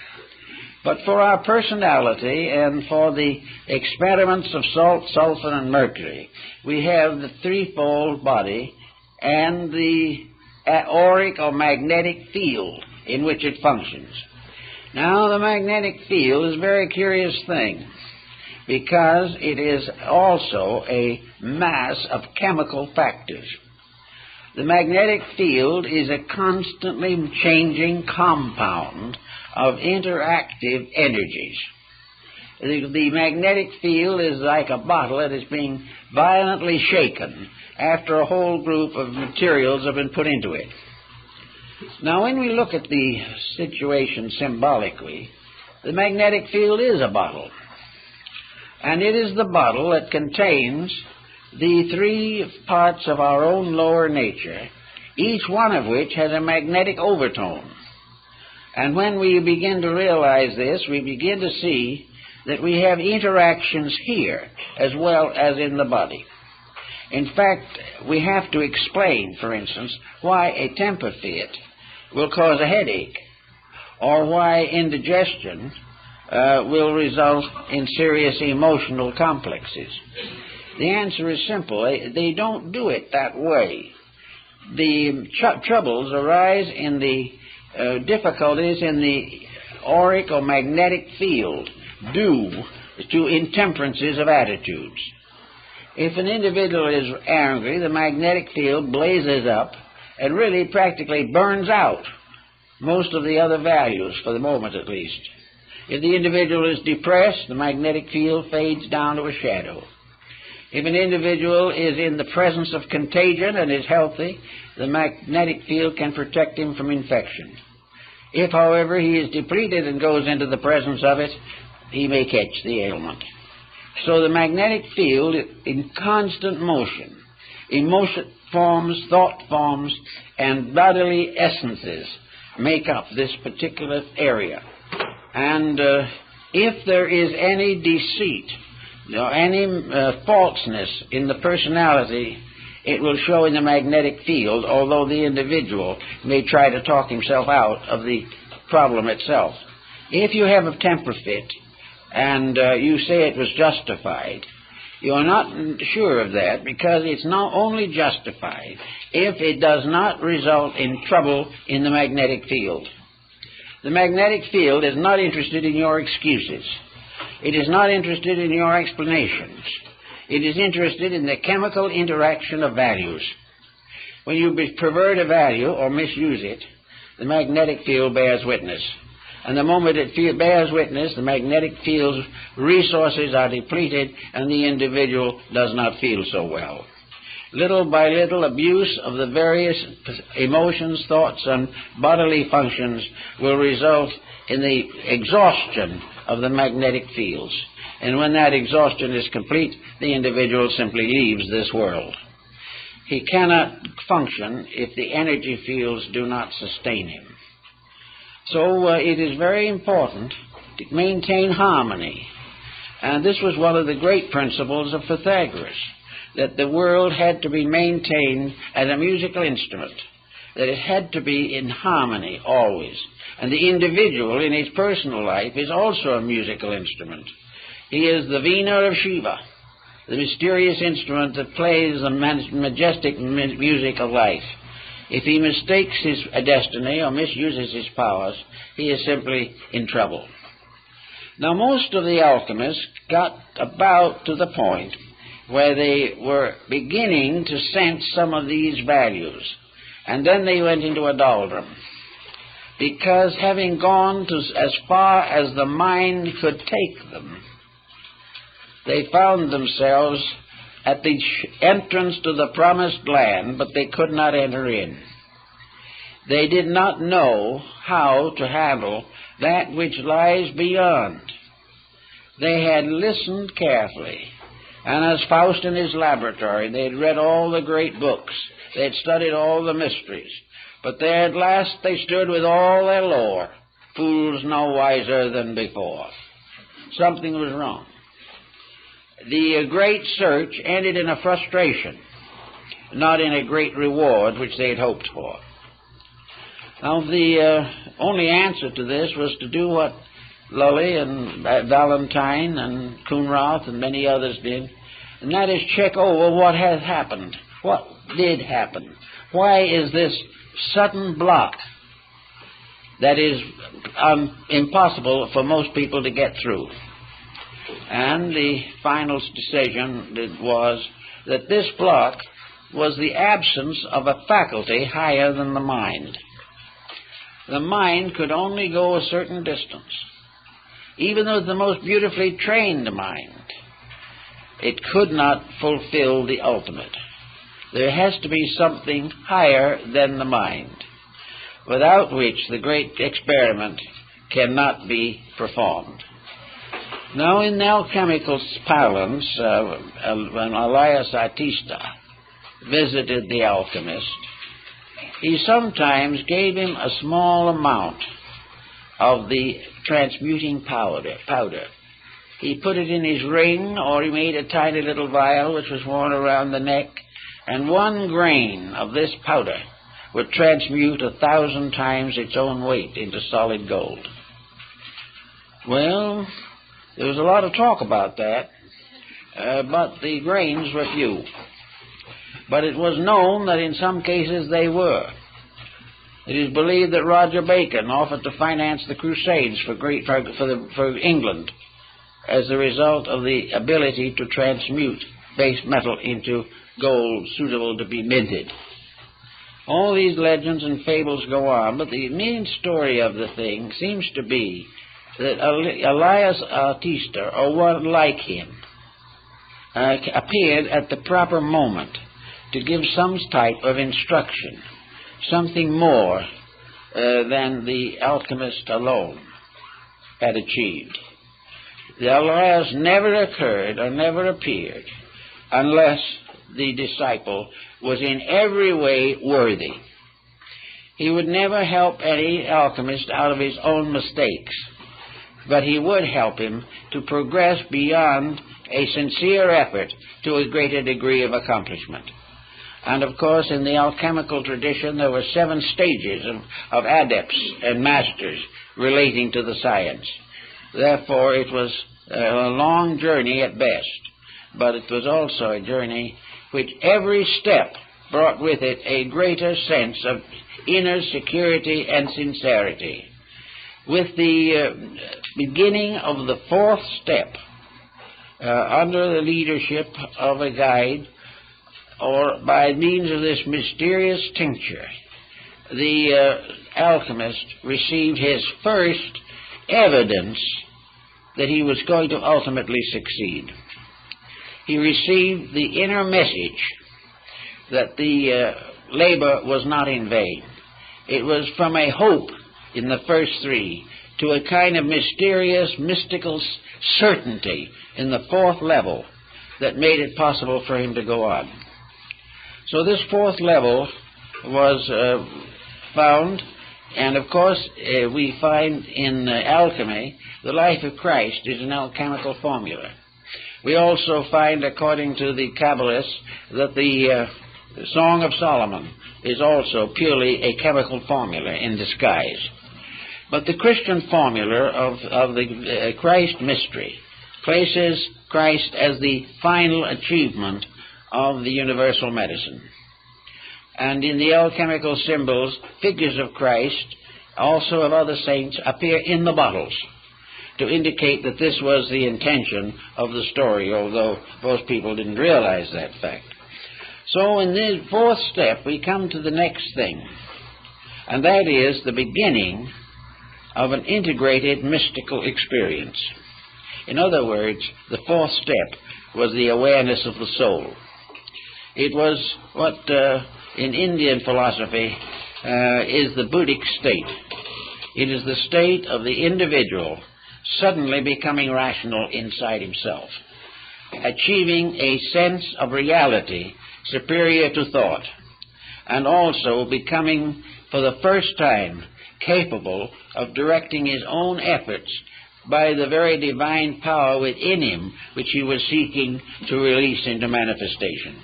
But for our personality and for the experiments of salt, sulfur, and mercury, we have the threefold body and the auric or magnetic field in which it functions. Now, the magnetic field is a very curious thing because it is also a mass of chemical factors. The magnetic field is a constantly changing compound of interactive energies. The magnetic field is like a bottle that is being violently shaken after a whole group of materials have been put into it. Now, when we look at the situation symbolically, the magnetic field is a bottle. And it is the bottle that contains the three parts of our own lower nature, each one of which has a magnetic overtone. And when we begin to realize this, we begin to see that we have interactions here as well as in the body. In fact, we have to explain, for instance, why a temper fit will cause a headache, or why indigestion will result in serious emotional complexes. The answer is simple. They don't do it that way. The troubles arise in the difficulties in the auric or magnetic field due to intemperances of attitudes. If an individual is angry, the magnetic field blazes up and really practically burns out most of the other values, for the moment at least. If the individual is depressed, the magnetic field fades down to a shadow. If an individual is in the presence of contagion and is healthy, the magnetic field can protect him from infection. If, however, he is depleted and goes into the presence of it, he may catch the ailment. So the magnetic field, in constant motion, emotion forms, thought forms, and bodily essences make up this particular area. And if there is any deceit, any falseness in the personality, it will show in the magnetic field, although the individual may try to talk himself out of the problem itself. If you have a temper fit and you say it was justified, you are not sure of that, because it's not only justified if it does not result in trouble in the magnetic field. The magnetic field is not interested in your excuses. It is not interested in your explanations. It is interested in the chemical interaction of values. When you pervert a value or misuse it, the magnetic field bears witness. And the moment it bears witness, the magnetic field's resources are depleted and the individual does not feel so well. Little by little, abuse of the various emotions, thoughts, and bodily functions will result in the exhaustion of the magnetic fields. And when that exhaustion is complete, the individual simply leaves this world. He cannot function if the energy fields do not sustain him. So it is very important to maintain harmony. And this was one of the great principles of Pythagoras, that the world had to be maintained as a musical instrument, that it had to be in harmony always. And the individual in his personal life is also a musical instrument. He is the Veena of Shiva, the mysterious instrument that plays the majestic music of life. If he mistakes his destiny or misuses his powers, he is simply in trouble. Now, most of the alchemists got about to the point where they were beginning to sense some of these values, and then they went into a doldrum, because having gone to as far as the mind could take them, they found themselves at the entrance to the promised land, but they could not enter in. They did not know how to handle that which lies beyond. They had listened carefully, and as Faust in his laboratory, they had read all the great books. They had studied all the mysteries. But there at last they stood with all their lore, fools no wiser than before. Something was wrong. the great search ended in a frustration, not in a great reward which they had hoped for. Now, the only answer to this was to do what Lully and Valentine and Coonroth and many others did, and that is check over what has happened. What did happen? Why is this sudden block that is impossible for most people to get through? And the final decision was that this block was the absence of a faculty higher than the mind. The mind could only go a certain distance. Even though the most beautifully trained mind, it could not fulfill the ultimate. There has to be something higher than the mind, without which the great experiment cannot be performed. Now, in alchemical parlance, when Elias Artista visited the alchemist, he sometimes gave him a small amount of the transmuting powder. He put it in his ring, or he made a tiny little vial which was worn around the neck, and 1 grain of this powder would transmute 1,000 times its own weight into solid gold. Well, there was a lot of talk about that, but the grains were few. But it was known that in some cases they were. It is believed that Roger Bacon offered to finance the Crusades for England as a result of the ability to transmute base metal into gold suitable to be minted. All these legends and fables go on, but the main story of the thing seems to be that Elias Artista, or one like him, appeared at the proper moment to give some type of instruction, something more than the alchemist alone had achieved. The Elias never occurred or never appeared unless the disciple was in every way worthy. He would never help any alchemist out of his own mistakes, but he would help him to progress beyond a sincere effort to a greater degree of accomplishment. And of course, in the alchemical tradition, there were 7 stages of adepts and masters relating to the science. Therefore, it was a long journey at best, but it was also a journey which every step brought with it a greater sense of inner security and sincerity. With the beginning of the 4th step, under the leadership of a guide, or by means of this mysterious tincture, the alchemist received his first evidence that he was going to ultimately succeed. He received the inner message that the labor was not in vain. It was from a hope in the first 3 to a kind of mysterious, mystical certainty in the 4th level that made it possible for him to go on. So this 4th level was found, and of course we find in alchemy the life of Christ is an alchemical formula. We also find, according to the Kabbalists, that the Song of Solomon is also purely a chemical formula in disguise. But the Christian formula of the Christ mystery places Christ as the final achievement of the universal medicine. And in the alchemical symbols, figures of Christ, also of other saints, appear in the bottles to indicate that this was the intention of the story, although most people didn't realize that fact. So in the 4th step, we come to the next thing, and that is the beginning of an integrated mystical experience. In other words, the 4th step was the awareness of the soul. It was what in Indian philosophy is the Buddhic state. It is the state of the individual suddenly becoming rational inside himself, achieving a sense of reality superior to thought, and also becoming for the first time capable of directing his own efforts by the very divine power within him which he was seeking to release into manifestation.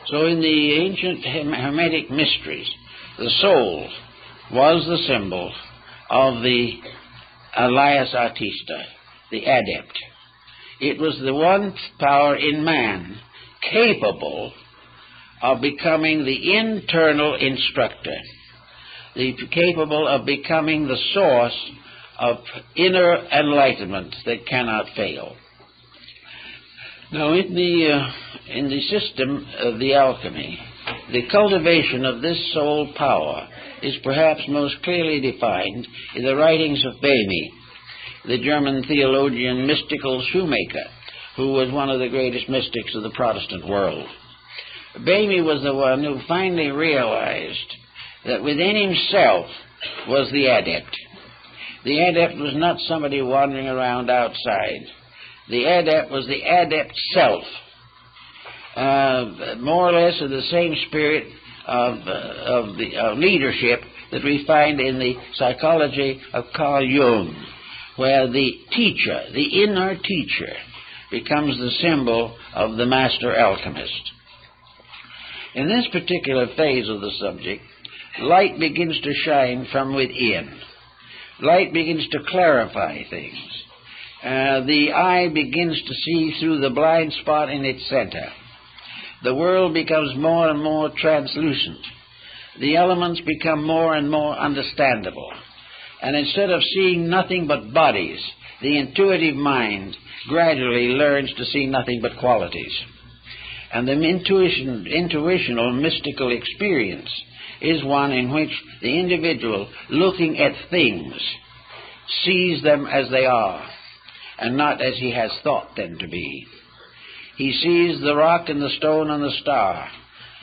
So in the ancient Hermetic mysteries, the soul was the symbol of the alias artista, the adept. It was the one power in man capable of becoming the internal instructor, capable of becoming the source of inner enlightenment that cannot fail. Now, in the system of the alchemy, the cultivation of this soul power is perhaps most clearly defined in the writings of Böhme, the German theologian, mystical shoemaker, who was one of the greatest mystics of the Protestant world. Böhme was the one who finally realized that within himself was the adept. The adept was not somebody wandering around outside. The adept was the adept self, more or less of the same spirit of leadership that we find in the psychology of Carl Jung, where the teacher, the inner teacher, becomes the symbol of the master alchemist. In this particular phase of the subject, light begins to shine from within. Light begins to clarify things. The eye begins to see through the blind spot in its center. The world becomes more and more translucent. The elements become more and more understandable. And instead of seeing nothing but bodies, the intuitive mind gradually learns to see nothing but qualities. And the intuitional mystical experience is one in which the individual, looking at things, sees them as they are, and not as he has thought them to be. He sees the rock and the stone and the star,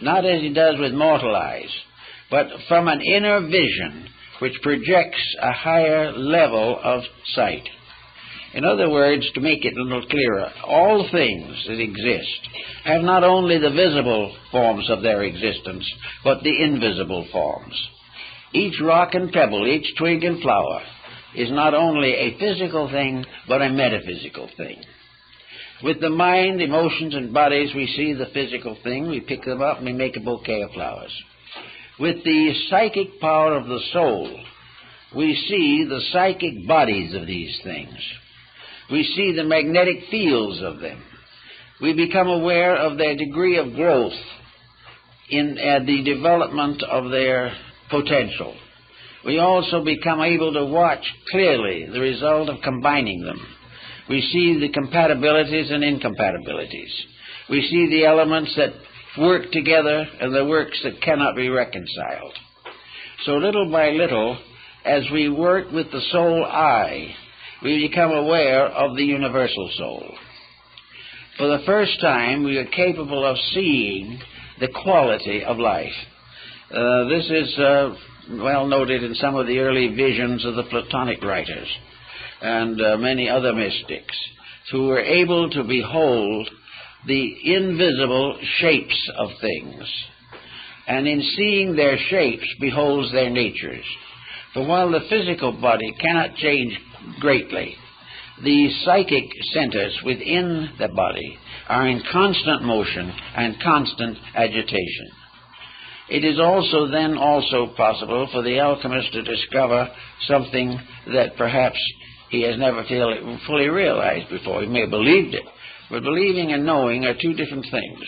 not as he does with mortal eyes, but from an inner vision which projects a higher level of sight. In other words, to make it a little clearer, all things that exist have not only the visible forms of their existence, but the invisible forms. Each rock and pebble, each twig and flower is not only a physical thing, but a metaphysical thing. With the mind, emotions, and bodies, we see the physical thing, we pick them up, and we make a bouquet of flowers. With the psychic power of the soul, we see the psychic bodies of these things. We see the magnetic fields of them. We become aware of their degree of growth in the development of their potential. We also become able to watch clearly the result of combining them. We see the compatibilities and incompatibilities. We see the elements that work together and the works that cannot be reconciled. So little by little, as we work with the soul eye, we become aware of the universal soul. For the first time, we are capable of seeing the quality of life. This is well noted in some of the early visions of the Platonic writers and many other mystics who were able to behold the invisible shapes of things, and in seeing their shapes beholds their natures. For while the physical body cannot change greatly, the psychic centers within the body are in constant motion and constant agitation. It is also then possible for the alchemist to discover something that perhaps he has never fully realized before. He may have believed it, but believing and knowing are two different things.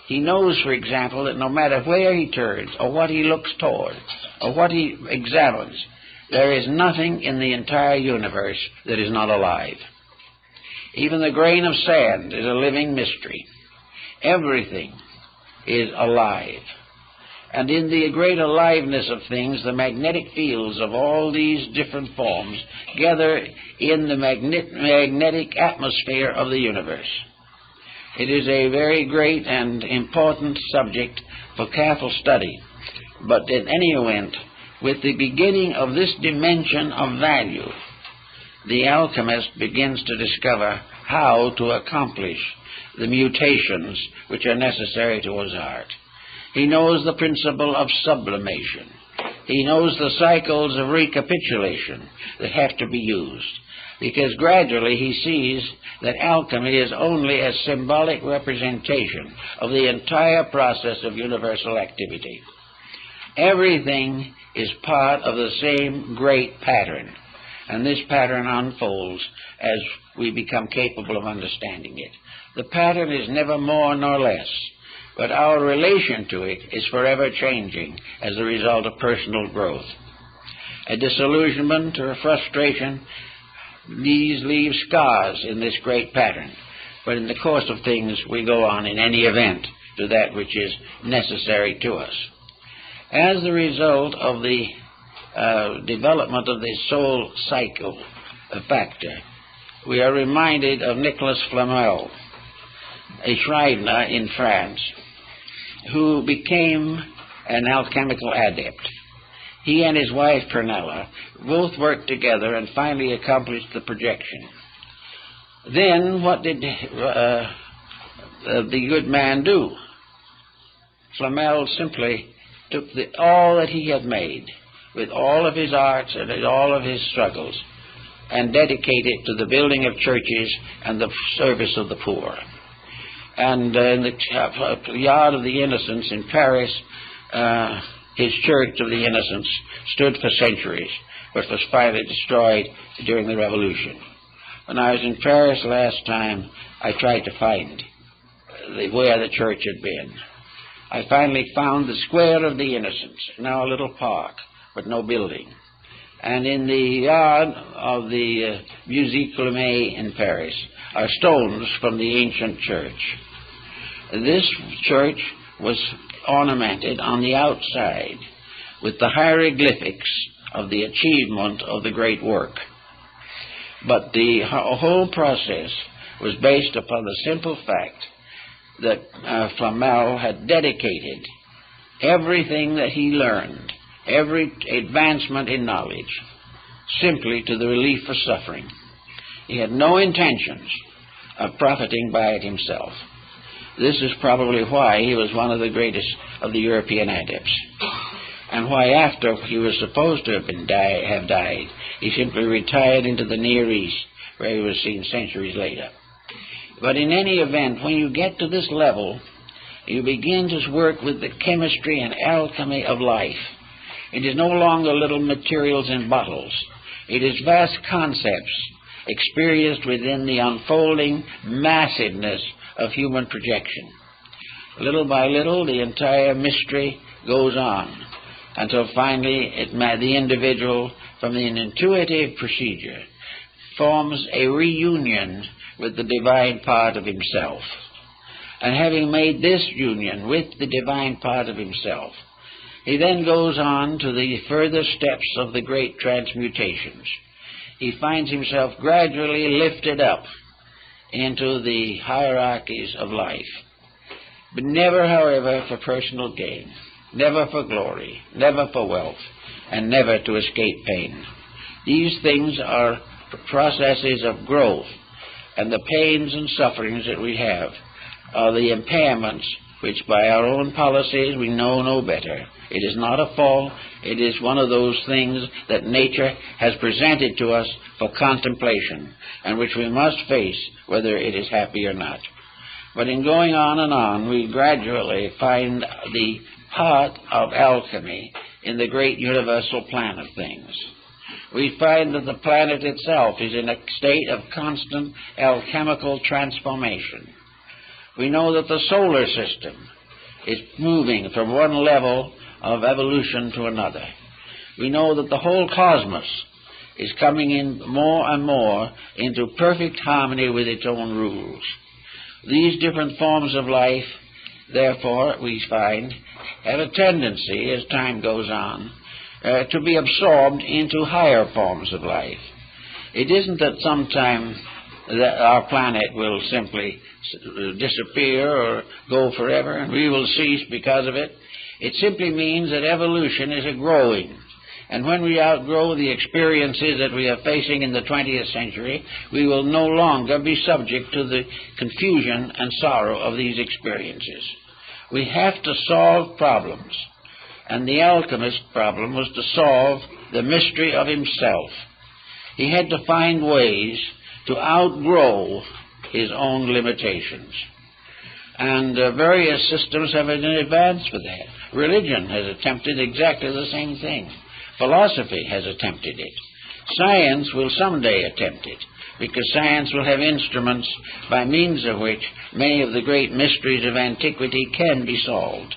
He knows, for example, that no matter where he turns or what he looks toward or what he examines, there is nothing in the entire universe that is not alive. Even the grain of sand is a living mystery. Everything is alive. And in the great aliveness of things, the magnetic fields of all these different forms gather in the magnetic atmosphere of the universe. It is a very great and important subject for careful study. But in any event, with the beginning of this dimension of value, the alchemist begins to discover how to accomplish the mutations which are necessary to his art. He knows the principle of sublimation. He knows the cycles of recapitulation that have to be used. because gradually he sees that alchemy is only a symbolic representation of the entire process of universal activity. Everything is part of the same great pattern, and this pattern unfolds as we become capable of understanding it. The pattern is never more nor less, but our relation to it is forever changing as a result of personal growth. A disillusionment or a frustration, these leave scars in this great pattern, but in the course of things we go on in any event to that which is necessary to us. As a result of the development of the soul cycle factor, we are reminded of Nicolas Flamel, a Scrivener in France, who became an alchemical adept. He and his wife, Pernella, both worked together and finally accomplished the projection. Then what did the good man do? Flamel simply took all that he had made, with all of his arts and all of his struggles, and dedicated it to the building of churches and the service of the poor. And in the Yard of the Innocents in Paris, his Church of the Innocents stood for centuries, but was finally destroyed during the Revolution. When I was in Paris last time, I tried to find where the church had been. I finally found the Square of the Innocents, now a little park, but no building. And in the yard of the Musée Clément in Paris are stones from the ancient church. This church was ornamented on the outside with the hieroglyphics of the achievement of the great work. But the whole process was based upon the simple fact that Flamel had dedicated everything that he learned, every advancement in knowledge, simply to the relief of suffering. He had no intentions of profiting by it himself. This is probably why he was one of the greatest of the European adepts, and why after he was supposed to have died, he simply retired into the Near East, where he was seen centuries later. But in any event, when you get to this level, you begin to work with the chemistry and alchemy of life. It is no longer little materials in bottles. It is vast concepts experienced within the unfolding massiveness of human projection. Little by little, the entire mystery goes on until finally the individual, from an intuitive procedure, forms a reunion with the divine part of himself. And having made this union with the divine part of himself, he then goes on to the further steps of the great transmutations. He finds himself gradually lifted up into the hierarchies of life, but never, however, for personal gain, never for glory, never for wealth, and never to escape pain. These things are processes of growth, and the pains and sufferings that we have are the impairments which by our own policies we know no better. It is not a fall. It is one of those things that nature has presented to us for contemplation, and which we must face whether it is happy or not. But in going on and on, we gradually find the part of alchemy in the great universal plan of things. We find that the planet itself is in a state of constant alchemical transformation. We know that the solar system is moving from one level of evolution to another. We know that the whole cosmos is coming in more and more into perfect harmony with its own rules. These different forms of life, therefore, we find, have a tendency, as time goes on, to be absorbed into higher forms of life. It isn't that sometime that our planet will simply disappear or go forever and we will cease because of it. It simply means that evolution is a growing. And when we outgrow the experiences that we are facing in the 20th century, we will no longer be subject to the confusion and sorrow of these experiences. We have to solve problems. And the alchemist problem was to solve the mystery of himself. He had to find ways to outgrow his own limitations. And various systems have been advanced for that. Religion has attempted exactly the same thing. Philosophy has attempted it. Science will someday attempt it, because science will have instruments by means of which many of the great mysteries of antiquity can be solved.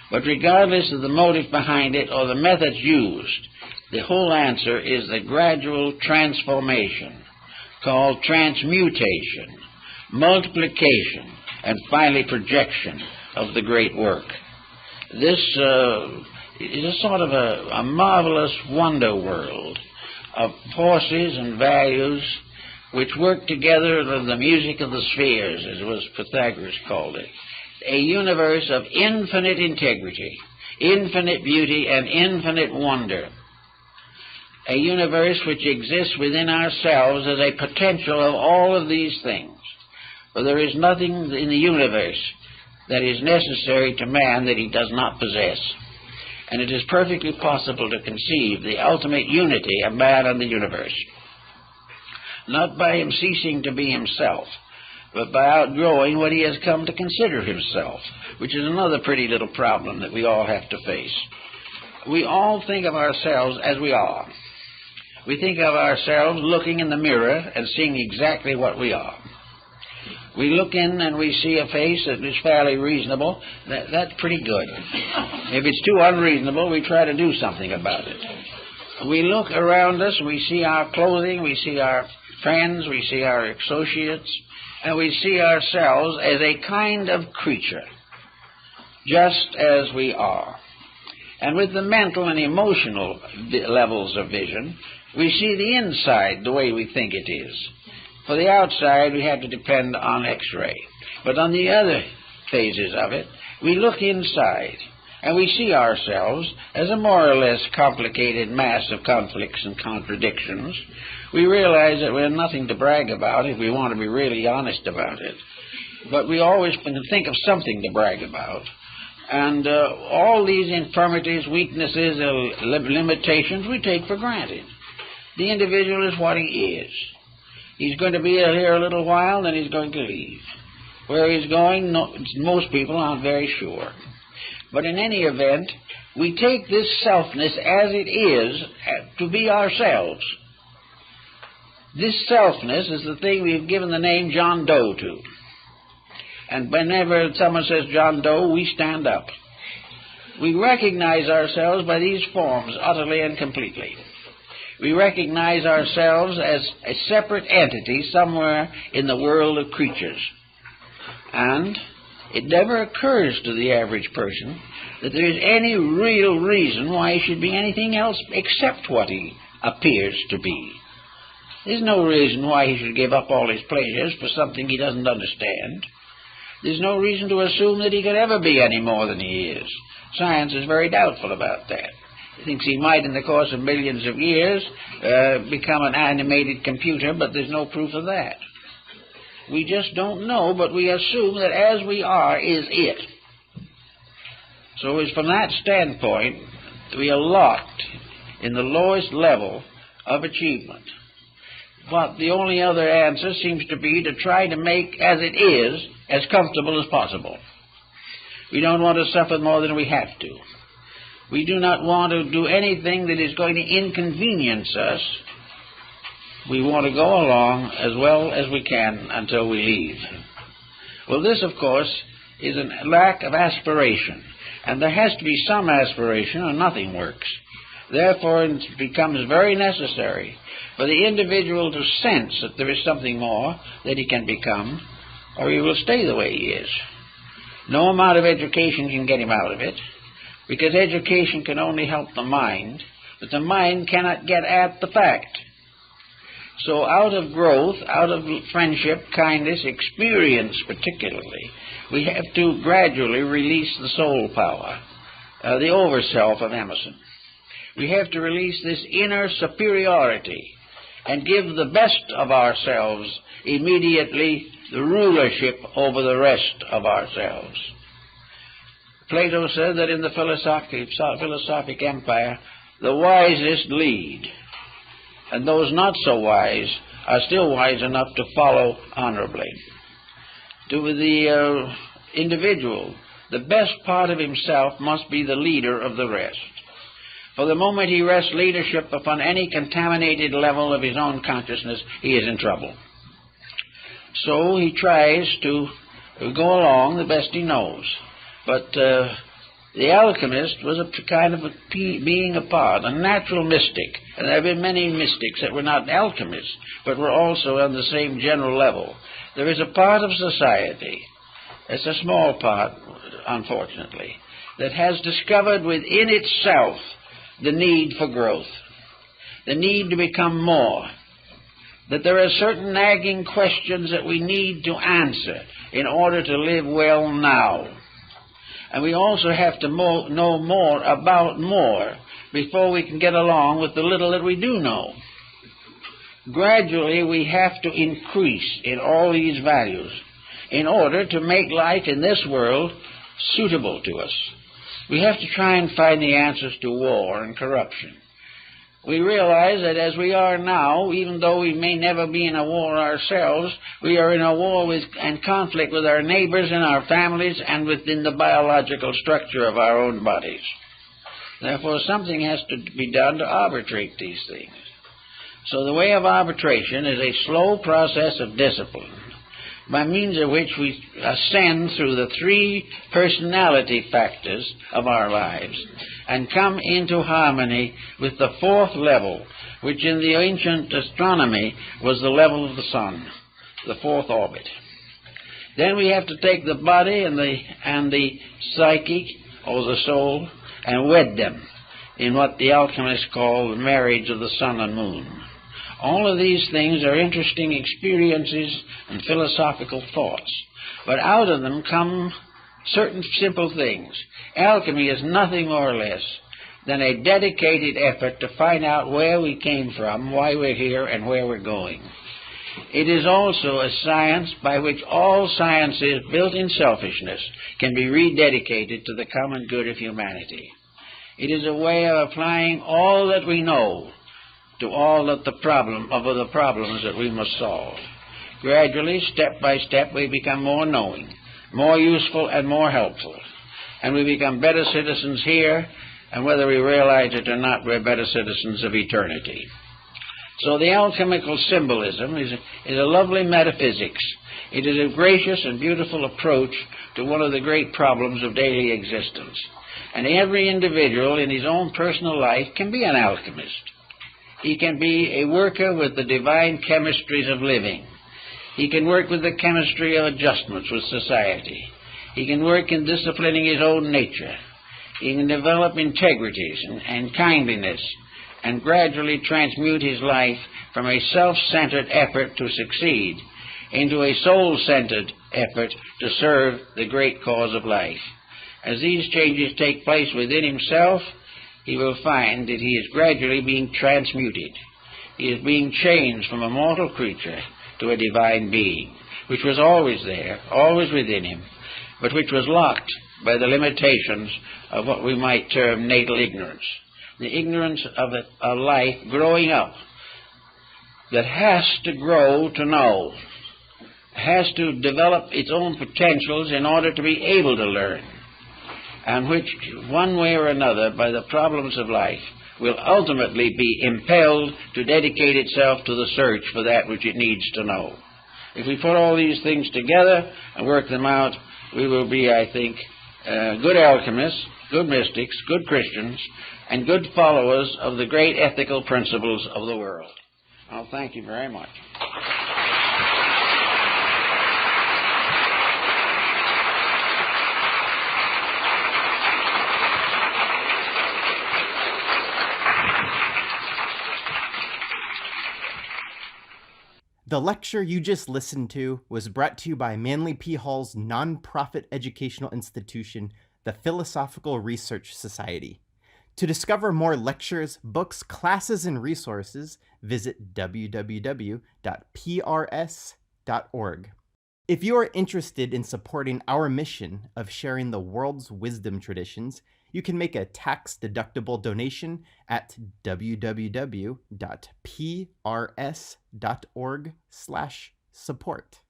But regardless of the motive behind it or the methods used, the whole answer is the gradual transformation, called transmutation, multiplication, and finally projection of the great work. This is a sort of a marvelous wonder world of forces and values which work together in the music of the spheres, as was Pythagoras called it. A universe of infinite integrity, infinite beauty, and infinite wonder. A universe which exists within ourselves as a potential of all of these things. For there is nothing in the universe that is necessary to man that he does not possess. And it is perfectly possible to conceive the ultimate unity of man and the universe, not by him ceasing to be himself, but by outgrowing what he has come to consider himself, which is another pretty little problem that we all have to face. We all think of ourselves as we are. We think of ourselves looking in the mirror and seeing exactly what we are. We look in and we see a face that is fairly reasonable. That's pretty good. If it's too unreasonable, we try to do something about it. We look around us, we see our clothing, we see our friends, we see our associates, and we see ourselves as a kind of creature, just as we are. And with the mental and emotional levels of vision, we see the inside the way we think it is. For the outside, we have to depend on X-ray. But on the other phases of it, we look inside, and we see ourselves as a more or less complicated mass of conflicts and contradictions. We realize that we're nothing to brag about if we want to be really honest about it. But we always can think of something to brag about. And all these infirmities, weaknesses, limitations, we take for granted. The individual is what he is. He's going to be here a little while, then he's going to leave. Where he's going, most people aren't very sure. But in any event, we take this selfness as it is to be ourselves. This selfness is the thing we've given the name John Doe to. And whenever someone says John Doe, we stand up. We recognize ourselves by these forms utterly and completely. We recognize ourselves as a separate entity somewhere in the world of creatures. And it never occurs to the average person that there is any real reason why he should be anything else except what he appears to be. There's no reason why he should give up all his pleasures for something he doesn't understand. There's no reason to assume that he could ever be any more than he is. Science is very doubtful about that. He thinks he might, in the course of millions of years, become an animated computer, but there's no proof of that. We just don't know, but we assume that as we are is it. So it's from that standpoint, we are locked in the lowest level of achievement. But the only other answer seems to be to try to make as it is as comfortable as possible. We don't want to suffer more than we have to. We do not want to do anything that is going to inconvenience us. We want to go along as well as we can until we leave. Well, this, of course, is a lack of aspiration. And there has to be some aspiration or nothing works. Therefore, it becomes very necessary for the individual to sense that there is something more that he can become, or he will stay the way he is. No amount of education can get him out of it, because education can only help the mind, but the mind cannot get at the fact. So out of growth, out of friendship, kindness, experience particularly, we have to gradually release the soul power, the over-self of Emerson. We have to release this inner superiority and give the best of ourselves immediately the rulership over the rest of ourselves. Plato said that in the philosophic empire, the wisest lead. and those not so wise are still wise enough to follow honorably. To the individual, the best part of himself must be the leader of the rest. For the moment he rests leadership upon any contaminated level of his own consciousness, he is in trouble. So he tries to go along the best he knows. But the alchemist was a kind of a being apart, a natural mystic. And there have been many mystics that were not alchemists, but were also on the same general level. There is a part of society, it's a small part, unfortunately, that has discovered within itself the need for growth, the need to become more, that there are certain nagging questions that we need to answer in order to live well now. And we also have to know more about more before we can get along with the little that we do know. Gradually, we have to increase in all these values in order to make life in this world suitable to us. We have to try and find the answers to war and corruption. We realize that as we are now, even though we may never be in a war ourselves, we are in a war with and conflict with our neighbors and our families and within the biological structure of our own bodies. Therefore, something has to be done to arbitrate these things. So the way of arbitration is a slow process of discipline, by means of which we ascend through the three personality factors of our lives and come into harmony with the fourth level, which in the ancient astronomy was the level of the sun, the fourth orbit. Then we have to take the body and the psychic, or the soul, and wed them in what the alchemists call the marriage of the sun and moon. All of these things are interesting experiences and philosophical thoughts, but out of them come certain simple things. Alchemy is nothing more or less than a dedicated effort to find out where we came from, why we're here, and where we're going. It is also a science by which all sciences built in selfishness can be rededicated to the common good of humanity. It is a way of applying all that we know to all of the problems that we must solve. Gradually, step by step, we become more knowing, more useful, and more helpful. And we become better citizens here, and whether we realize it or not, we're better citizens of eternity. So the alchemical symbolism is a lovely metaphysics. It is a gracious and beautiful approach to one of the great problems of daily existence. And every individual in his own personal life can be an alchemist. He can be a worker with the divine chemistries of living. He can work with the chemistry of adjustments with society. He can work in disciplining his own nature. He can develop integrities and kindliness and gradually transmute his life from a self-centered effort to succeed into a soul-centered effort to serve the great cause of life. As these changes take place within himself, he will find that he is gradually being transmuted. He is being changed from a mortal creature to a divine being, which was always there, always within him, but which was locked by the limitations of what we might term natal ignorance, the ignorance of a life growing up that has to grow to know, has to develop its own potentials in order to be able to learn, and which, one way or another, by the problems of life, will ultimately be impelled to dedicate itself to the search for that which it needs to know. If we put all these things together and work them out, we will be, I think, good alchemists, good mystics, good Christians, and good followers of the great ethical principles of the world. Well, thank you very much. The lecture you just listened to was brought to you by Manly P. Hall's nonprofit educational institution, the Philosophical Research Society. To discover more lectures, books, classes, and resources, visit www.prs.org. If you are interested in supporting our mission of sharing the world's wisdom traditions, you can make a tax-deductible donation at www.prs.org/support.